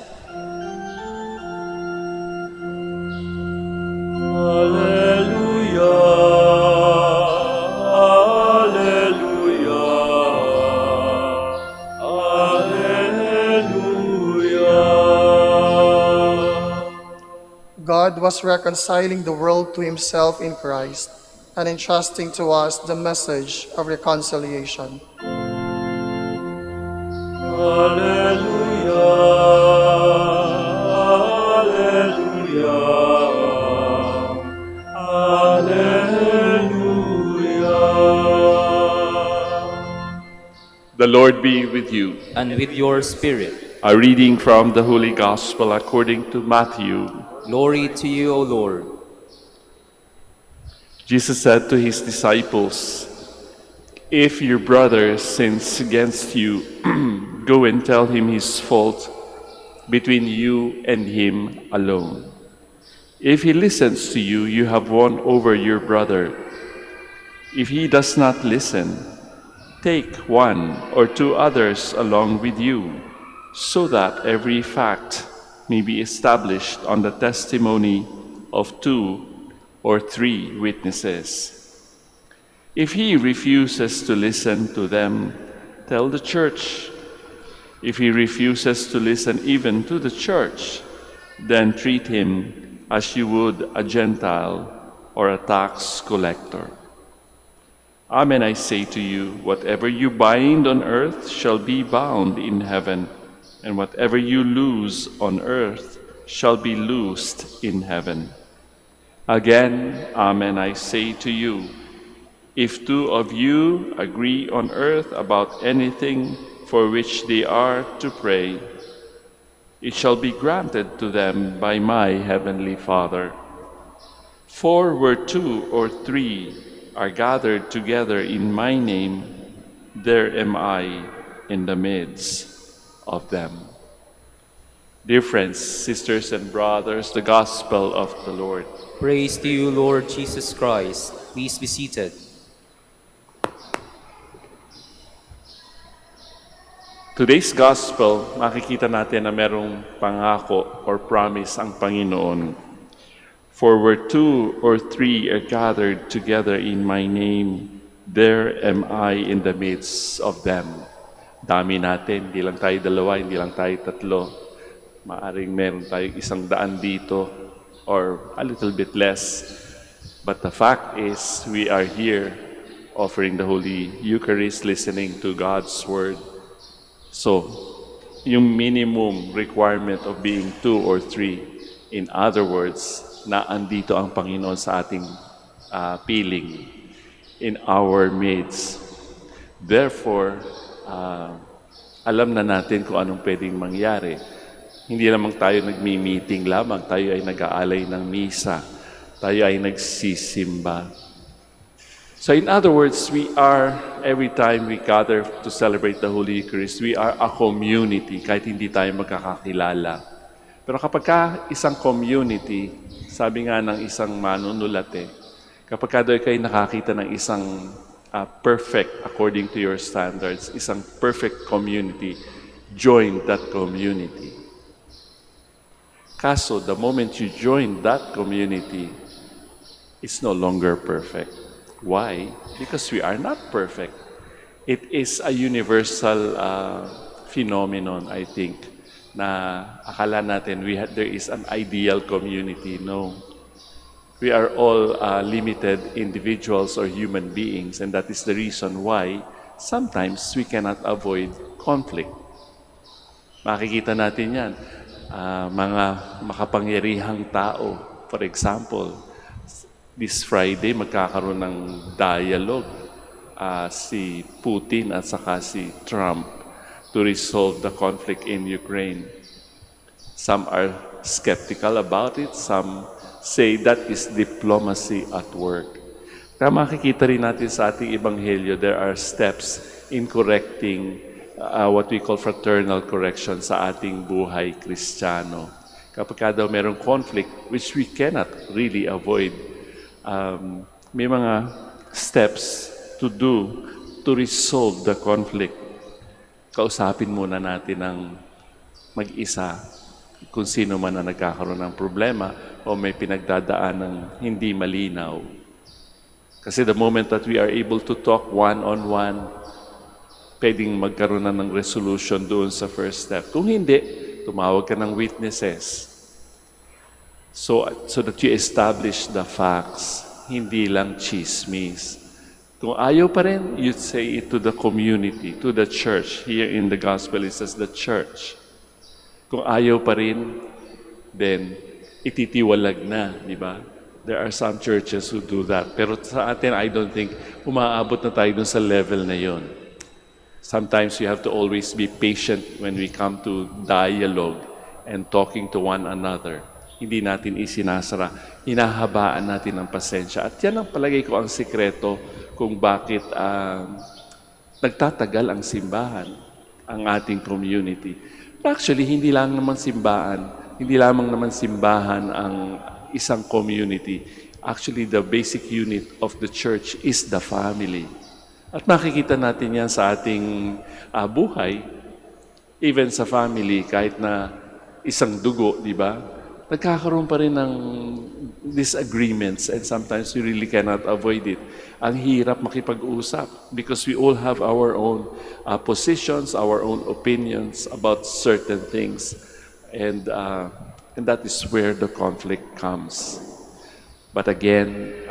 God was reconciling the world to himself in Christ and entrusting to us the message of reconciliation. The Lord be with you. And with your spirit. A reading from the Holy Gospel according to Matthew. Glory to you, O Lord. Jesus said to his disciples, "If your brother sins against you, go and tell him his fault between you and him alone. If he listens to you, you have won over your brother. If he does not listen, take one or two others along with you, so that every fact may be established on the testimony of 2 or 3 witnesses. If he refuses to listen to them, tell the church. If he refuses to listen even to the church, then treat him as you would a Gentile or a tax collector. Amen, I say to you, whatever you bind on earth shall be bound in heaven, and whatever you loose on earth shall be loosed in heaven. Again, amen, I say to you, if 2 of you agree on earth about anything for which they are to pray, it shall be granted to them by my heavenly Father. For where 2 or 3 are gathered together in my name, there am I in the midst of them." Dear friends, sisters, and brothers, the Gospel of the Lord. Praise to you, Lord Jesus Christ. Please be seated. Today's Gospel, makikita natin na merong pangako or promise ang Panginoon. For where two or three are gathered together in my name, there am I in the midst of them. Dami natin, hindi lang tayo dalawa, hindi lang tayo tatlo. Maaring meron tayong 100 dito or a little bit less. But the fact is, we are here offering the Holy Eucharist, listening to God's Word. So, yung minimum requirement of being 2 or 3, in other words, na andito ang Panginoon sa ating piling, in our midst. Therefore, alam na natin kung anong pwedeng mangyari. Hindi lamang tayo nagmi-meeting lamang, tayo ay nag-aalay ng misa, tayo ay nagsisimba. So in other words, we are, every time we gather to celebrate the Holy Eucharist, we are a community, kahit hindi tayo magkakakilala. Pero kapag isang community, sabi nga ng isang manunulat kapag daw kayo nakakita ng isang perfect according to your standards, isang perfect community, join that community. Kaso, the moment you join that community, it's no longer perfect. Why? Because we are not perfect. It is a universal phenomenon, I think, na akala natin there is an ideal community. No. We are all limited individuals or human beings, and that is the reason why sometimes we cannot avoid conflict. Makikita natin yan. Mga makapangyarihang tao, for example, this Friday magkakaroon ng dialogue si Putin at saka si Trump to resolve the conflict in Ukraine. Some are skeptical about it, some say that is diplomacy at work. Kaya makikita rin natin sa ating ebanghelyo, there are steps in correcting what we call fraternal correction sa ating buhay Kristiyano. Kapag daw merong conflict, which we cannot really avoid, may mga steps to do to resolve the conflict. Kausapin muna natin ng mag-isa kung sino man na nagkakaroon ng problema o may pinagdadaan ng hindi malinaw. Kasi the moment that we are able to talk one-on-one, pwedeng magkaroon na ng resolution doon sa first step. Kung hindi, tumawag ka ng witnesses. So that you establish the facts, hindi lang chismis. Kung ayaw pa rin, you say it to the community, to the church. Here in the gospel, it says the church. Kung ayaw pa rin, then ititiwalag na, di ba? There are some churches who do that. Pero sa atin, I don't think umaabot na tayo dun sa level na yon. Sometimes you have to always be patient when we come to dialogue and talking to one another. Hindi natin isinasara, hinahabaan natin ng pasensya. At yan ang palagay ko ang sikreto kung bakit nagtatagal ang simbahan, ang ating community. Actually, hindi lang naman simbahan ang isang community. Actually, the basic unit of the church is the family. At makikita natin yan sa ating buhay, even sa family, kahit na isang dugo, di ba? Nagkakaroon pa rin ng disagreements and sometimes we really cannot avoid it. Ang hirap makipag-usap because we all have our own positions, our own opinions about certain things. And that is where the conflict comes. But again,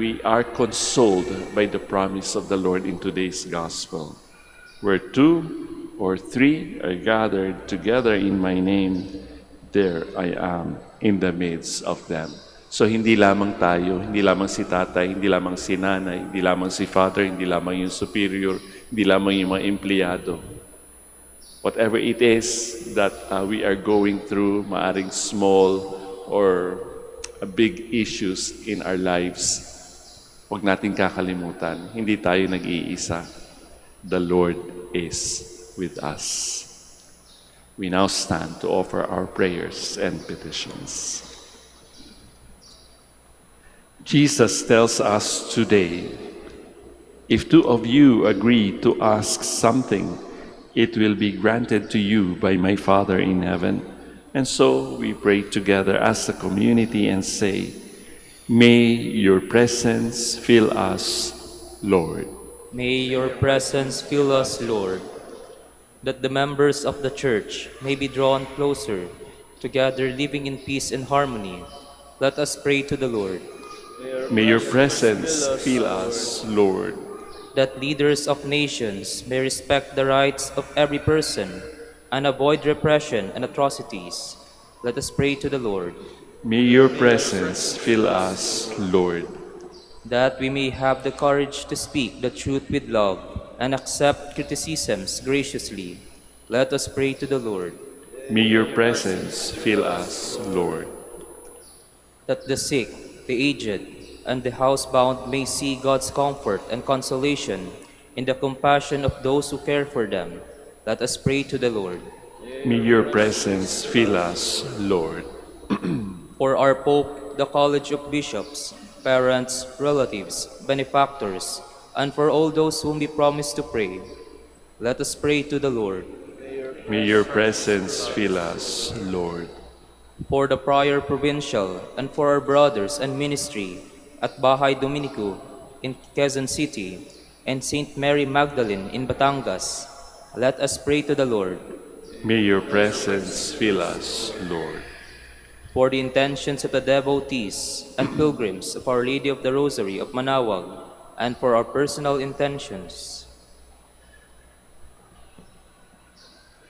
we are consoled by the promise of the Lord in today's gospel. Where 2 or 3 are gathered together in my name, there I am in the midst of them. So hindi lamang tayo, hindi lamang si tatay, hindi lamang si nanay, hindi lamang si father, hindi lamang yung superior, hindi lamang yung mga empleyado. Whatever it is that we are going through, maaring small or big issues in our lives, huwag nating kakalimutan, hindi tayo nag-iisa. The Lord is with us. We now stand to offer our prayers and petitions. Jesus tells us today, if 2 of you agree to ask something, it will be granted to you by my Father in heaven. And so we pray together as a community and say, may your presence fill us, Lord. May your presence fill us, Lord, that the members of the Church may be drawn closer, together living in peace and harmony. Let us pray to the Lord. May your presence fill us, Lord. That leaders of nations may respect the rights of every person and avoid repression and atrocities. Let us pray to the Lord. May your presence fill us, Lord. That we may have the courage to speak the truth with love and accept criticisms graciously. Let us pray to the Lord. May your presence fill us, Lord. That the sick, the aged, and the housebound may see God's comfort and consolation in the compassion of those who care for them. Let us pray to the Lord. May your presence fill us, Lord. For our Pope, the College of Bishops, parents, relatives, benefactors, and for all those whom we promise to pray, let us pray to the Lord. May your presence fill us, Lord. For the Prior Provincial and for our brothers and ministry at Bahay Dominico in Quezon City and St. Mary Magdalene in Batangas, let us pray to the Lord. May your presence fill us, Lord. For the intentions of the devotees and pilgrims of Our Lady of the Rosary of Manawag, and for our personal intentions,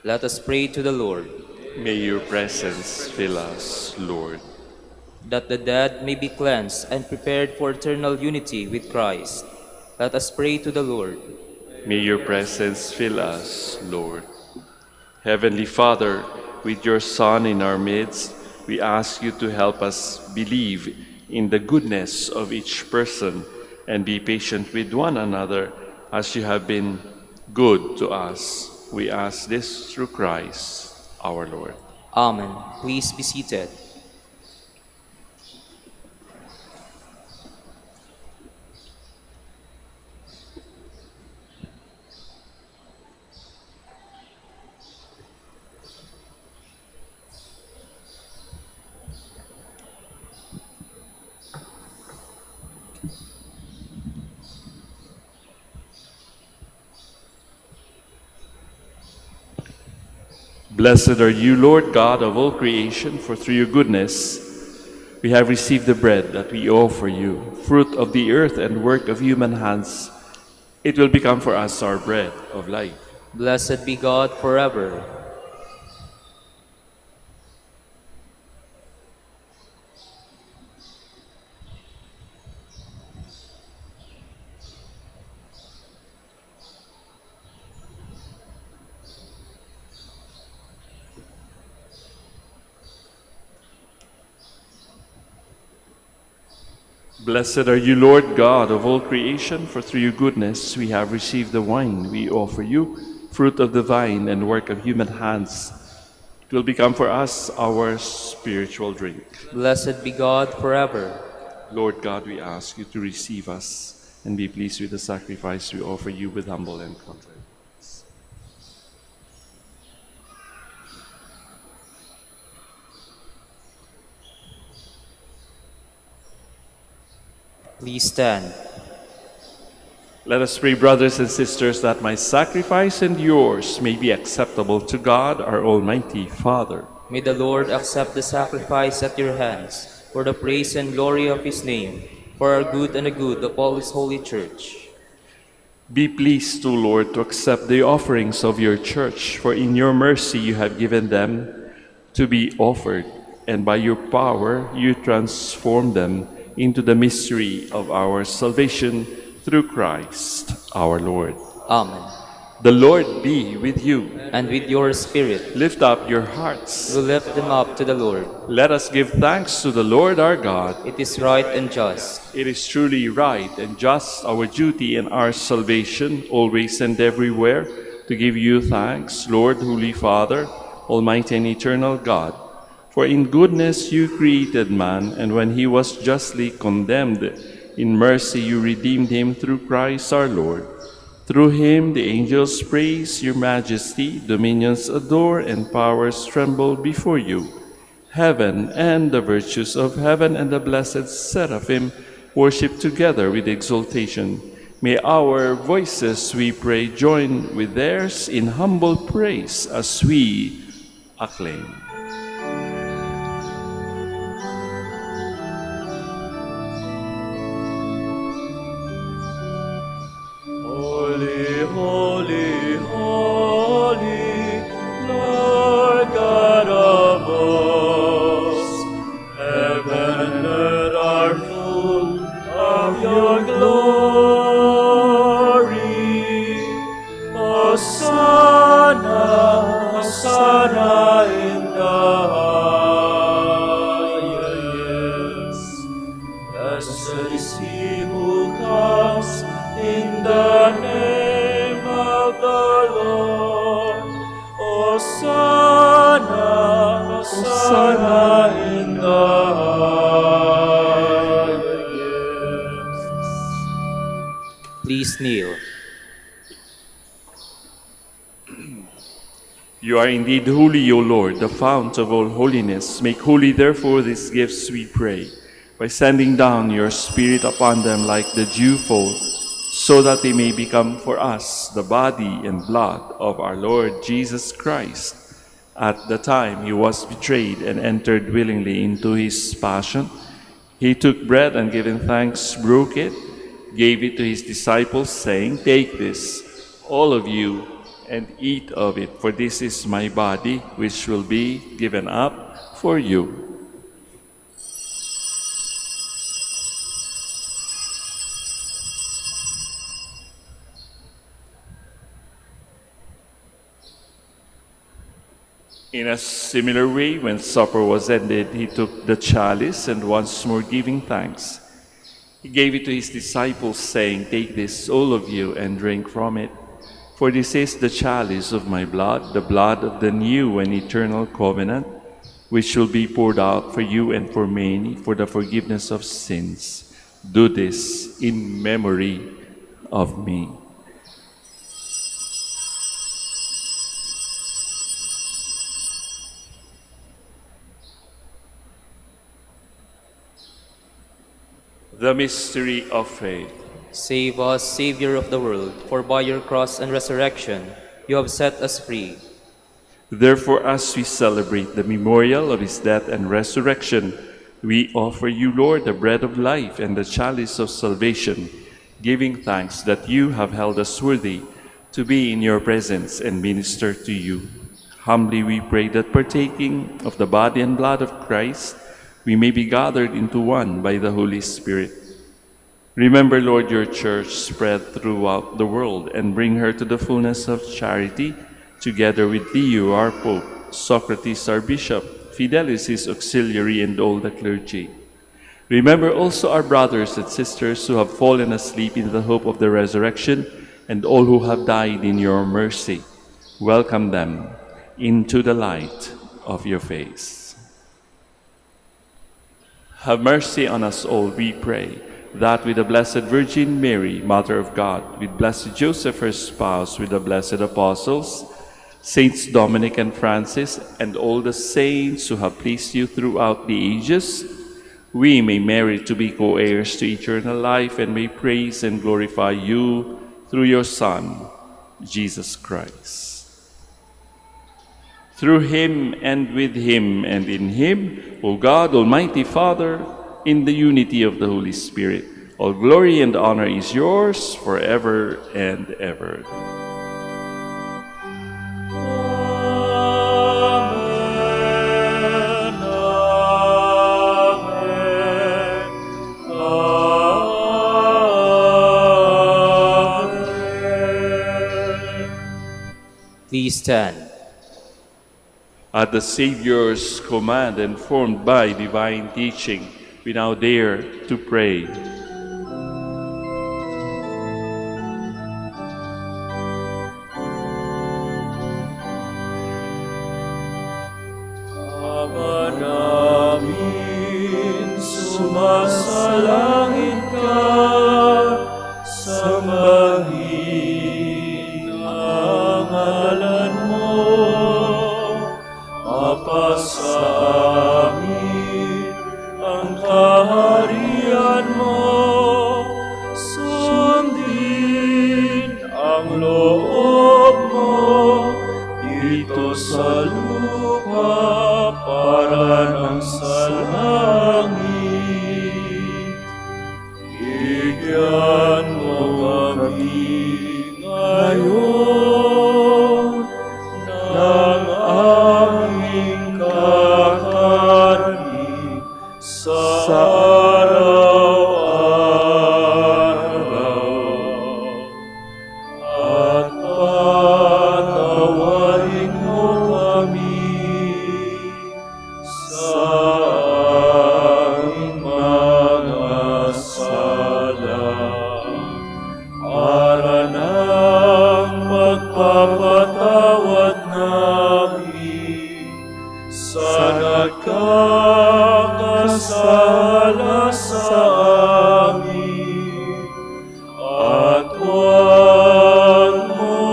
let us pray to the Lord. May your presence fill us, Lord. That the dead may be cleansed and prepared for eternal unity with Christ, let us pray to the Lord. May your presence fill us, Lord. Heavenly Father, with your Son in our midst, we ask you to help us believe in the goodness of each person and be patient with one another as you have been good to us. We ask this through Christ, our Lord. Amen. Please be seated. Blessed are you, Lord God of all creation, for through your goodness we have received the bread that we offer you, fruit of the earth and work of human hands. It will become for us our bread of life. Blessed be God forever. Blessed are you, Lord God of all creation, for through your goodness we have received the wine we offer you, fruit of the vine and work of human hands. It will become for us our spiritual drink. Blessed be God forever. Lord God, we ask you to receive us and be pleased with the sacrifice we offer you with humble and contrite. Please stand. Let us pray, brothers and sisters, that my sacrifice and yours may be acceptable to God, our Almighty Father. May the Lord accept the sacrifice at your hands for the praise and glory of his name, for our good and the good of all his holy church. Be pleased, O Lord, to accept the offerings of your church, for in your mercy you have given them to be offered, and by your power you transform them into the mystery of our salvation through Christ our Lord. Amen. The Lord be with you. And with your spirit, Lift up your hearts. we lift them up to the Lord. Let us give thanks to the Lord our God. It is right and just. It is truly right and just, our duty and our salvation, always and everywhere, to give you thanks, Lord, Holy Father, Almighty and eternal God. For in goodness you created man, and when he was justly condemned, in mercy you redeemed him through Christ our Lord. Through him the angels praise your majesty, dominions adore, and powers tremble before you. Heaven and the virtues of heaven and the blessed seraphim worship together with exultation. May our voices, we pray, join with theirs in humble praise as we acclaim. Holy, holy, holy, Lord God of hosts, heaven and earth are full of your glory. Hosanna, Hosanna in the highest. Blessed is he who comes in the name of the Lord. Hosanna, Hosanna in the highest. Please kneel. You are indeed holy, O Lord, the fount of all holiness. Make holy, therefore, these gifts, we pray, by sending down your Spirit upon them like the dewfall, so that they may become for us the body and blood of our Lord Jesus Christ. At the time he was betrayed and entered willingly into his passion, he took bread and giving thanks, broke it, gave it to his disciples, saying, "Take this, all of you, and eat of it, for this is my body, which will be given up for you." In a similar way, when supper was ended, he took the chalice, and once more giving thanks, he gave it to his disciples, saying, "Take this, all of you, and drink from it. For this is the chalice of my blood, the blood of the new and eternal covenant, which will be poured out for you and for many for the forgiveness of sins. Do this in memory of me." The mystery of faith. Save us, Savior of the world, for by your cross and resurrection you have set us free. Therefore, as we celebrate the memorial of his death and resurrection, we offer you, Lord, the bread of life and the chalice of salvation, giving thanks that you have held us worthy to be in your presence and minister to you. Humbly we pray that partaking of the body and blood of Christ, we may be gathered into one by the Holy Spirit. Remember, Lord, your church spread throughout the world and bring her to the fullness of charity, together with Leo, our Pope, Socrates, our Bishop, Fidelis, his auxiliary, and all the clergy. Remember also our brothers and sisters who have fallen asleep in the hope of the resurrection, and all who have died in your mercy. Welcome them into the light of your face. Have mercy on us all, we pray, that with the Blessed Virgin Mary, Mother of God, with Blessed Joseph, her spouse, with the blessed apostles, Saints Dominic and Francis, and all the saints who have pleased you throughout the ages, we may merit to be co-heirs to eternal life and may praise and glorify you through your Son, Jesus Christ. Through him and with him and in him, O God, Almighty Father, in the unity of the Holy Spirit, all glory and honor is yours forever and ever. Amen. Amen. Amen. Please stand. At the Savior's command and formed by divine teaching, we now dare to pray. Ama namin, sumasalangit ka, sambahin ngayon ng aming kakanin sa araw-araw. At patawarin mo kami sa aming mga sala, para ng pagpapatawad namin sa nagkakasala sa amin. At huwag mo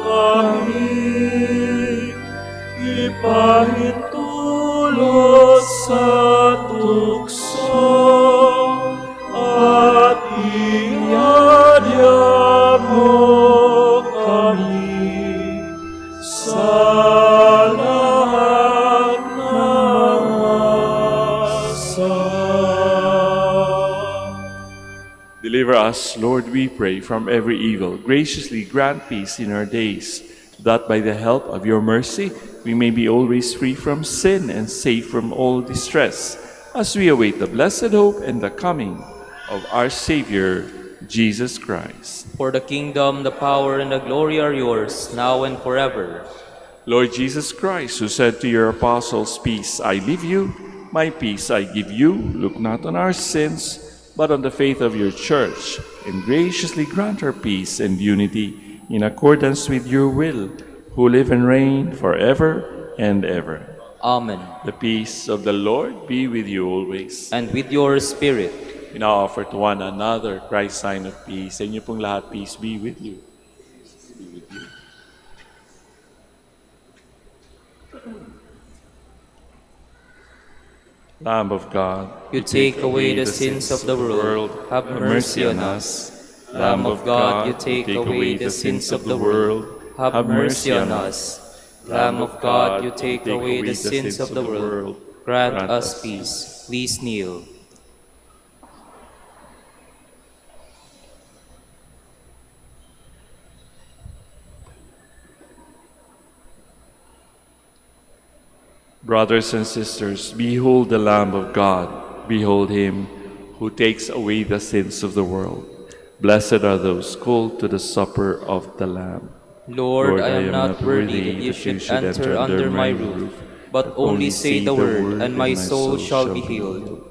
kami ipahintulot sa tukso, at iadya mo kami sa lahat ng masama. Deliver us, Lord, we pray, from every evil. Graciously grant peace in our days, that by the help of your mercy we may be always free from sin and safe from all distress, as we await the blessed hope and the coming of our Savior, Jesus Christ. For the kingdom, the power, and the glory are yours, now and forever. Lord Jesus Christ, who said to your apostles, "Peace I leave you, my peace I give you," look not on our sins, but on the faith of your church, and graciously grant her peace and unity in accordance with your will, who live and reign forever and ever. Amen. The peace of the Lord be with you always. And with your spirit. We now offer to one another Christ's sign of peace. Sa inyo pong lahat, peace be with you. Be with you. Lamb of God, You take away the sins of the world. Have mercy on us. Lamb of God, you take away the sins of the world. Have mercy on us. Lamb of God, you take away the sins of the world. Grant us peace. Please kneel. brothers and sisters, behold the Lamb of God. Behold him who takes away the sins of the world. Blessed are those called to the supper of the Lamb. Lord, I am not worthy that you should enter under my roof, but only say the word, and my soul shall be healed.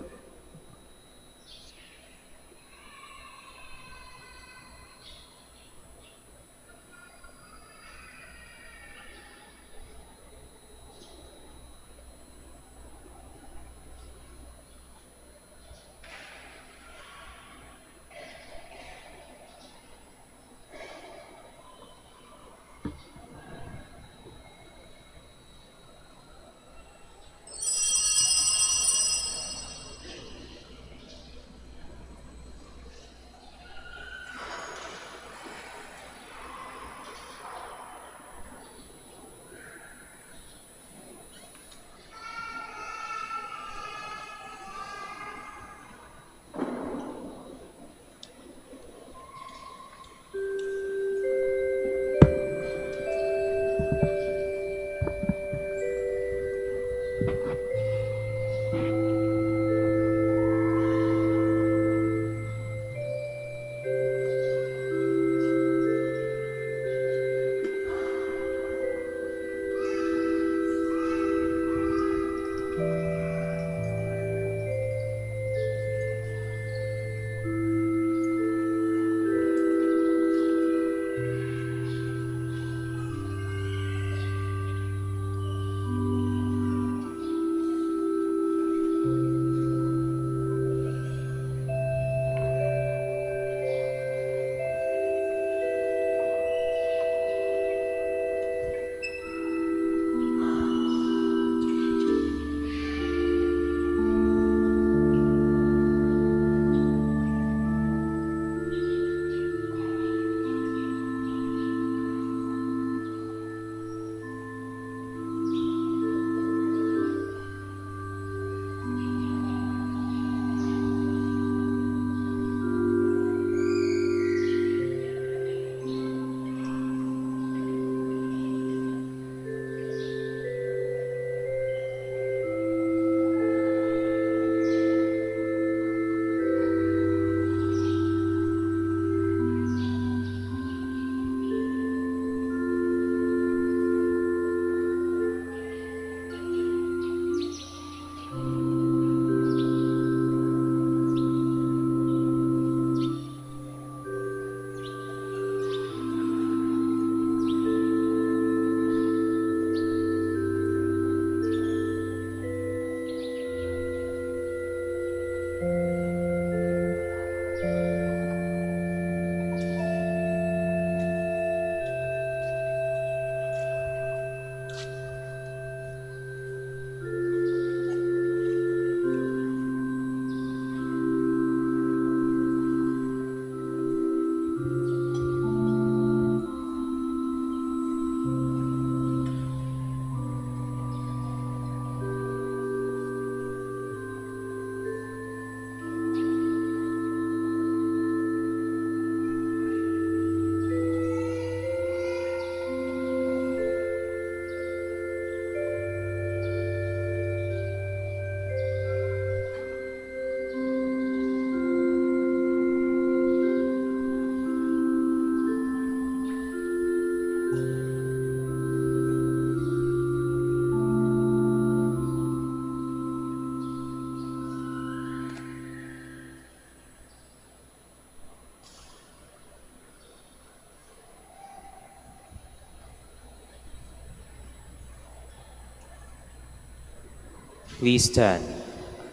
Please stand.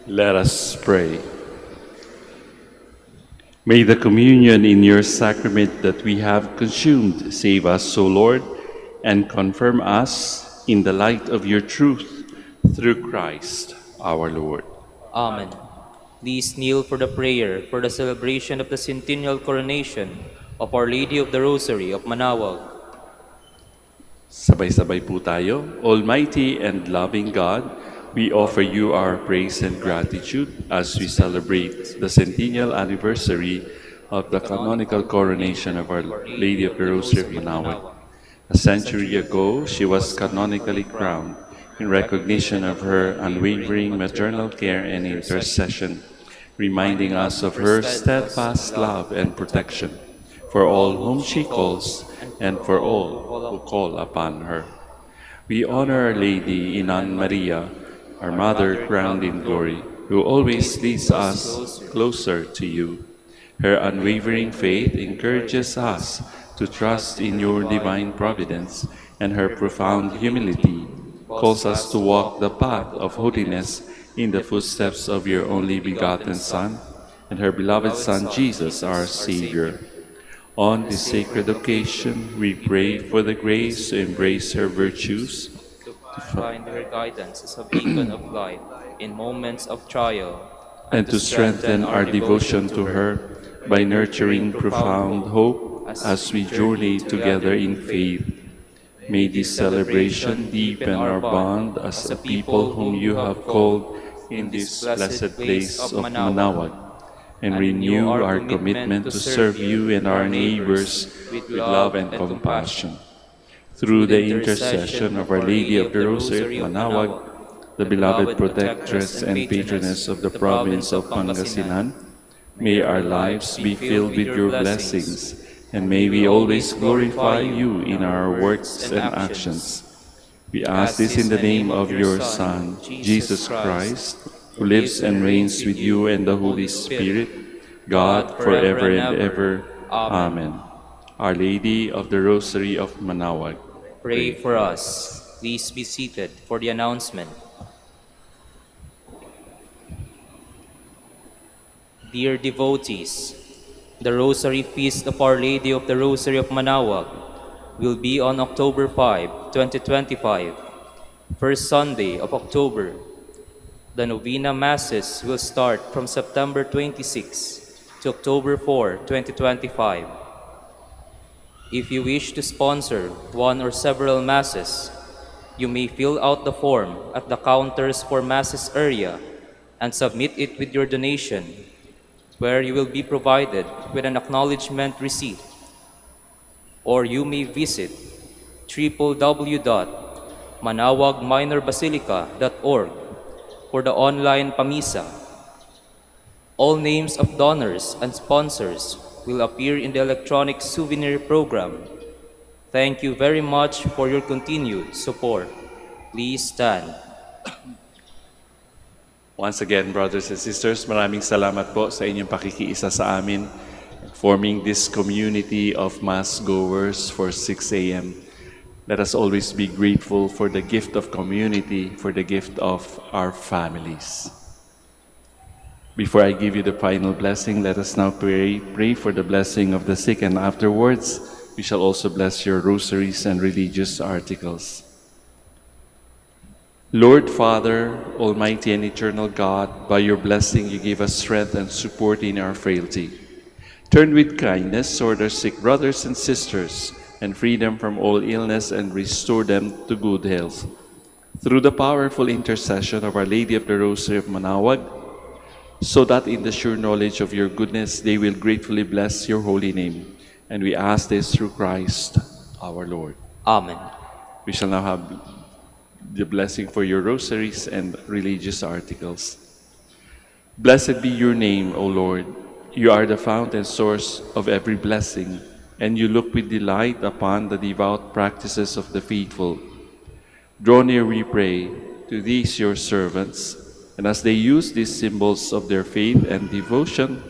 Let us pray. May the communion in your sacrament that we have consumed save us, O Lord, and confirm us in the light of your truth through Christ our Lord. Amen. Please kneel for the prayer for the celebration of the centennial coronation of Our Lady of the Rosary of Manaoag. Sabay-sabay po tayo. Almighty and loving God, we offer you our praise and gratitude as we celebrate the centennial anniversary of the canonical coronation of Our Lady of the Rosary of Manaoag. A century ago, she was canonically crowned in recognition of her unwavering maternal care and intercession, reminding us of her steadfast love and protection for all whom she calls and for all who call upon her. We honor Our Lady Inan Maria, our Mother crowned in glory, who always leads us closer to you. Her unwavering faith encourages us to trust in your divine providence, and her profound humility calls us to walk the path of holiness in the footsteps of your only begotten Son and her beloved Son Jesus, our Savior. On this sacred occasion, we pray for the grace to embrace her virtues, To find her guidance as a beacon of light in moments of trial, and to strengthen our devotion to her by nurturing profound hope as we journey together in faith. May this celebration deepen our bond as a people whom you have called in this blessed place of Manaoag, and renew our commitment to serve you and our neighbors with love and compassion. Through the intercession of Our Lady of the Rosary of Manaoag, the beloved protectress and patroness of the province of Pangasinan, may our lives be filled with your blessings, and may we always glorify you in our words and actions. We ask this in the name of your Son, Jesus Christ, who lives and reigns with you and the Holy Spirit, God, forever and ever. Amen. Our Lady of the Rosary of Manaoag, pray for us. Please be seated for the announcement. Dear devotees, the Rosary Feast of Our Lady of the Rosary of Manaoag will be on October 5, 2025, first Sunday of October. The Novena Masses will start from September 26 to October 4, 2025. If you wish to sponsor one or several Masses, you may fill out the form at the counters for Masses area and submit it with your donation, where you will be provided with an acknowledgement receipt. Or you may visit www.manawagminorbasilica.org for the online Pamisa. All names of donors and sponsors will appear in the electronic souvenir program. Thank you very much for your continued support. Please stand. once again, brothers and sisters, maraming salamat po sa inyong pakikiisa sa amin, forming this community of mass goers for 6 a.m. Let us always be grateful for the gift of community, for the gift of our families. Before I give you the final blessing, let us now pray for the blessing of the sick, and afterwards, we shall also bless your rosaries and religious articles. Lord Father, Almighty and Eternal God, by your blessing you give us strength and support in our frailty. Turn with kindness toward our sick brothers and sisters, and free them from all illness and restore them to good health. Through the powerful intercession of Our Lady of the Rosary of Manaoag, so that in the sure knowledge of your goodness they will gratefully bless your holy name. And we ask this through Christ our Lord. Amen. We shall now have the blessing for your rosaries and religious articles. Blessed be your name, O Lord. You are the fount and source of every blessing, and you look with delight upon the devout practices of the faithful. Draw near, we pray, to these your servants, and as they use these symbols of their faith and devotion,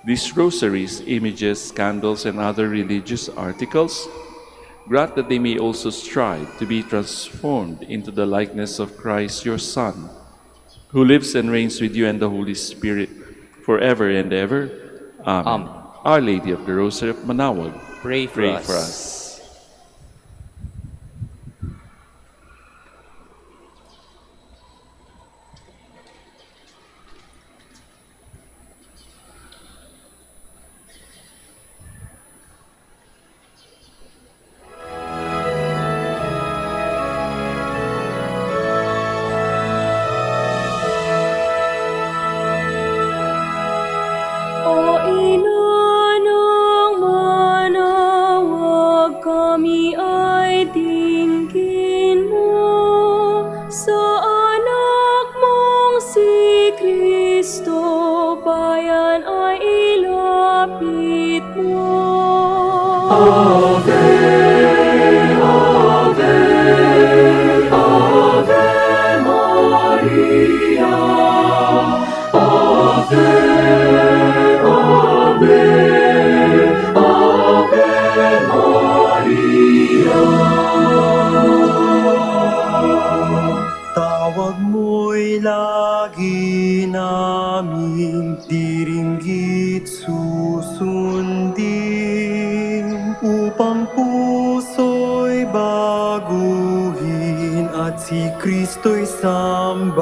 these rosaries, images, candles, and other religious articles, grant that they may also strive to be transformed into the likeness of Christ your Son, who lives and reigns with you and the Holy Spirit, forever and ever. Amen. Amen. Our Lady of the Rosary of Manawag, Pray for pray us. for us. O ina ng manawag, kami ay dinggin mo. Sa anak mong si Kristo, bayan ay ilapit mo. Tawag mo'y lagi naming diringgit susundin, upang puso'y baguhin at si Kristo'y sambahin.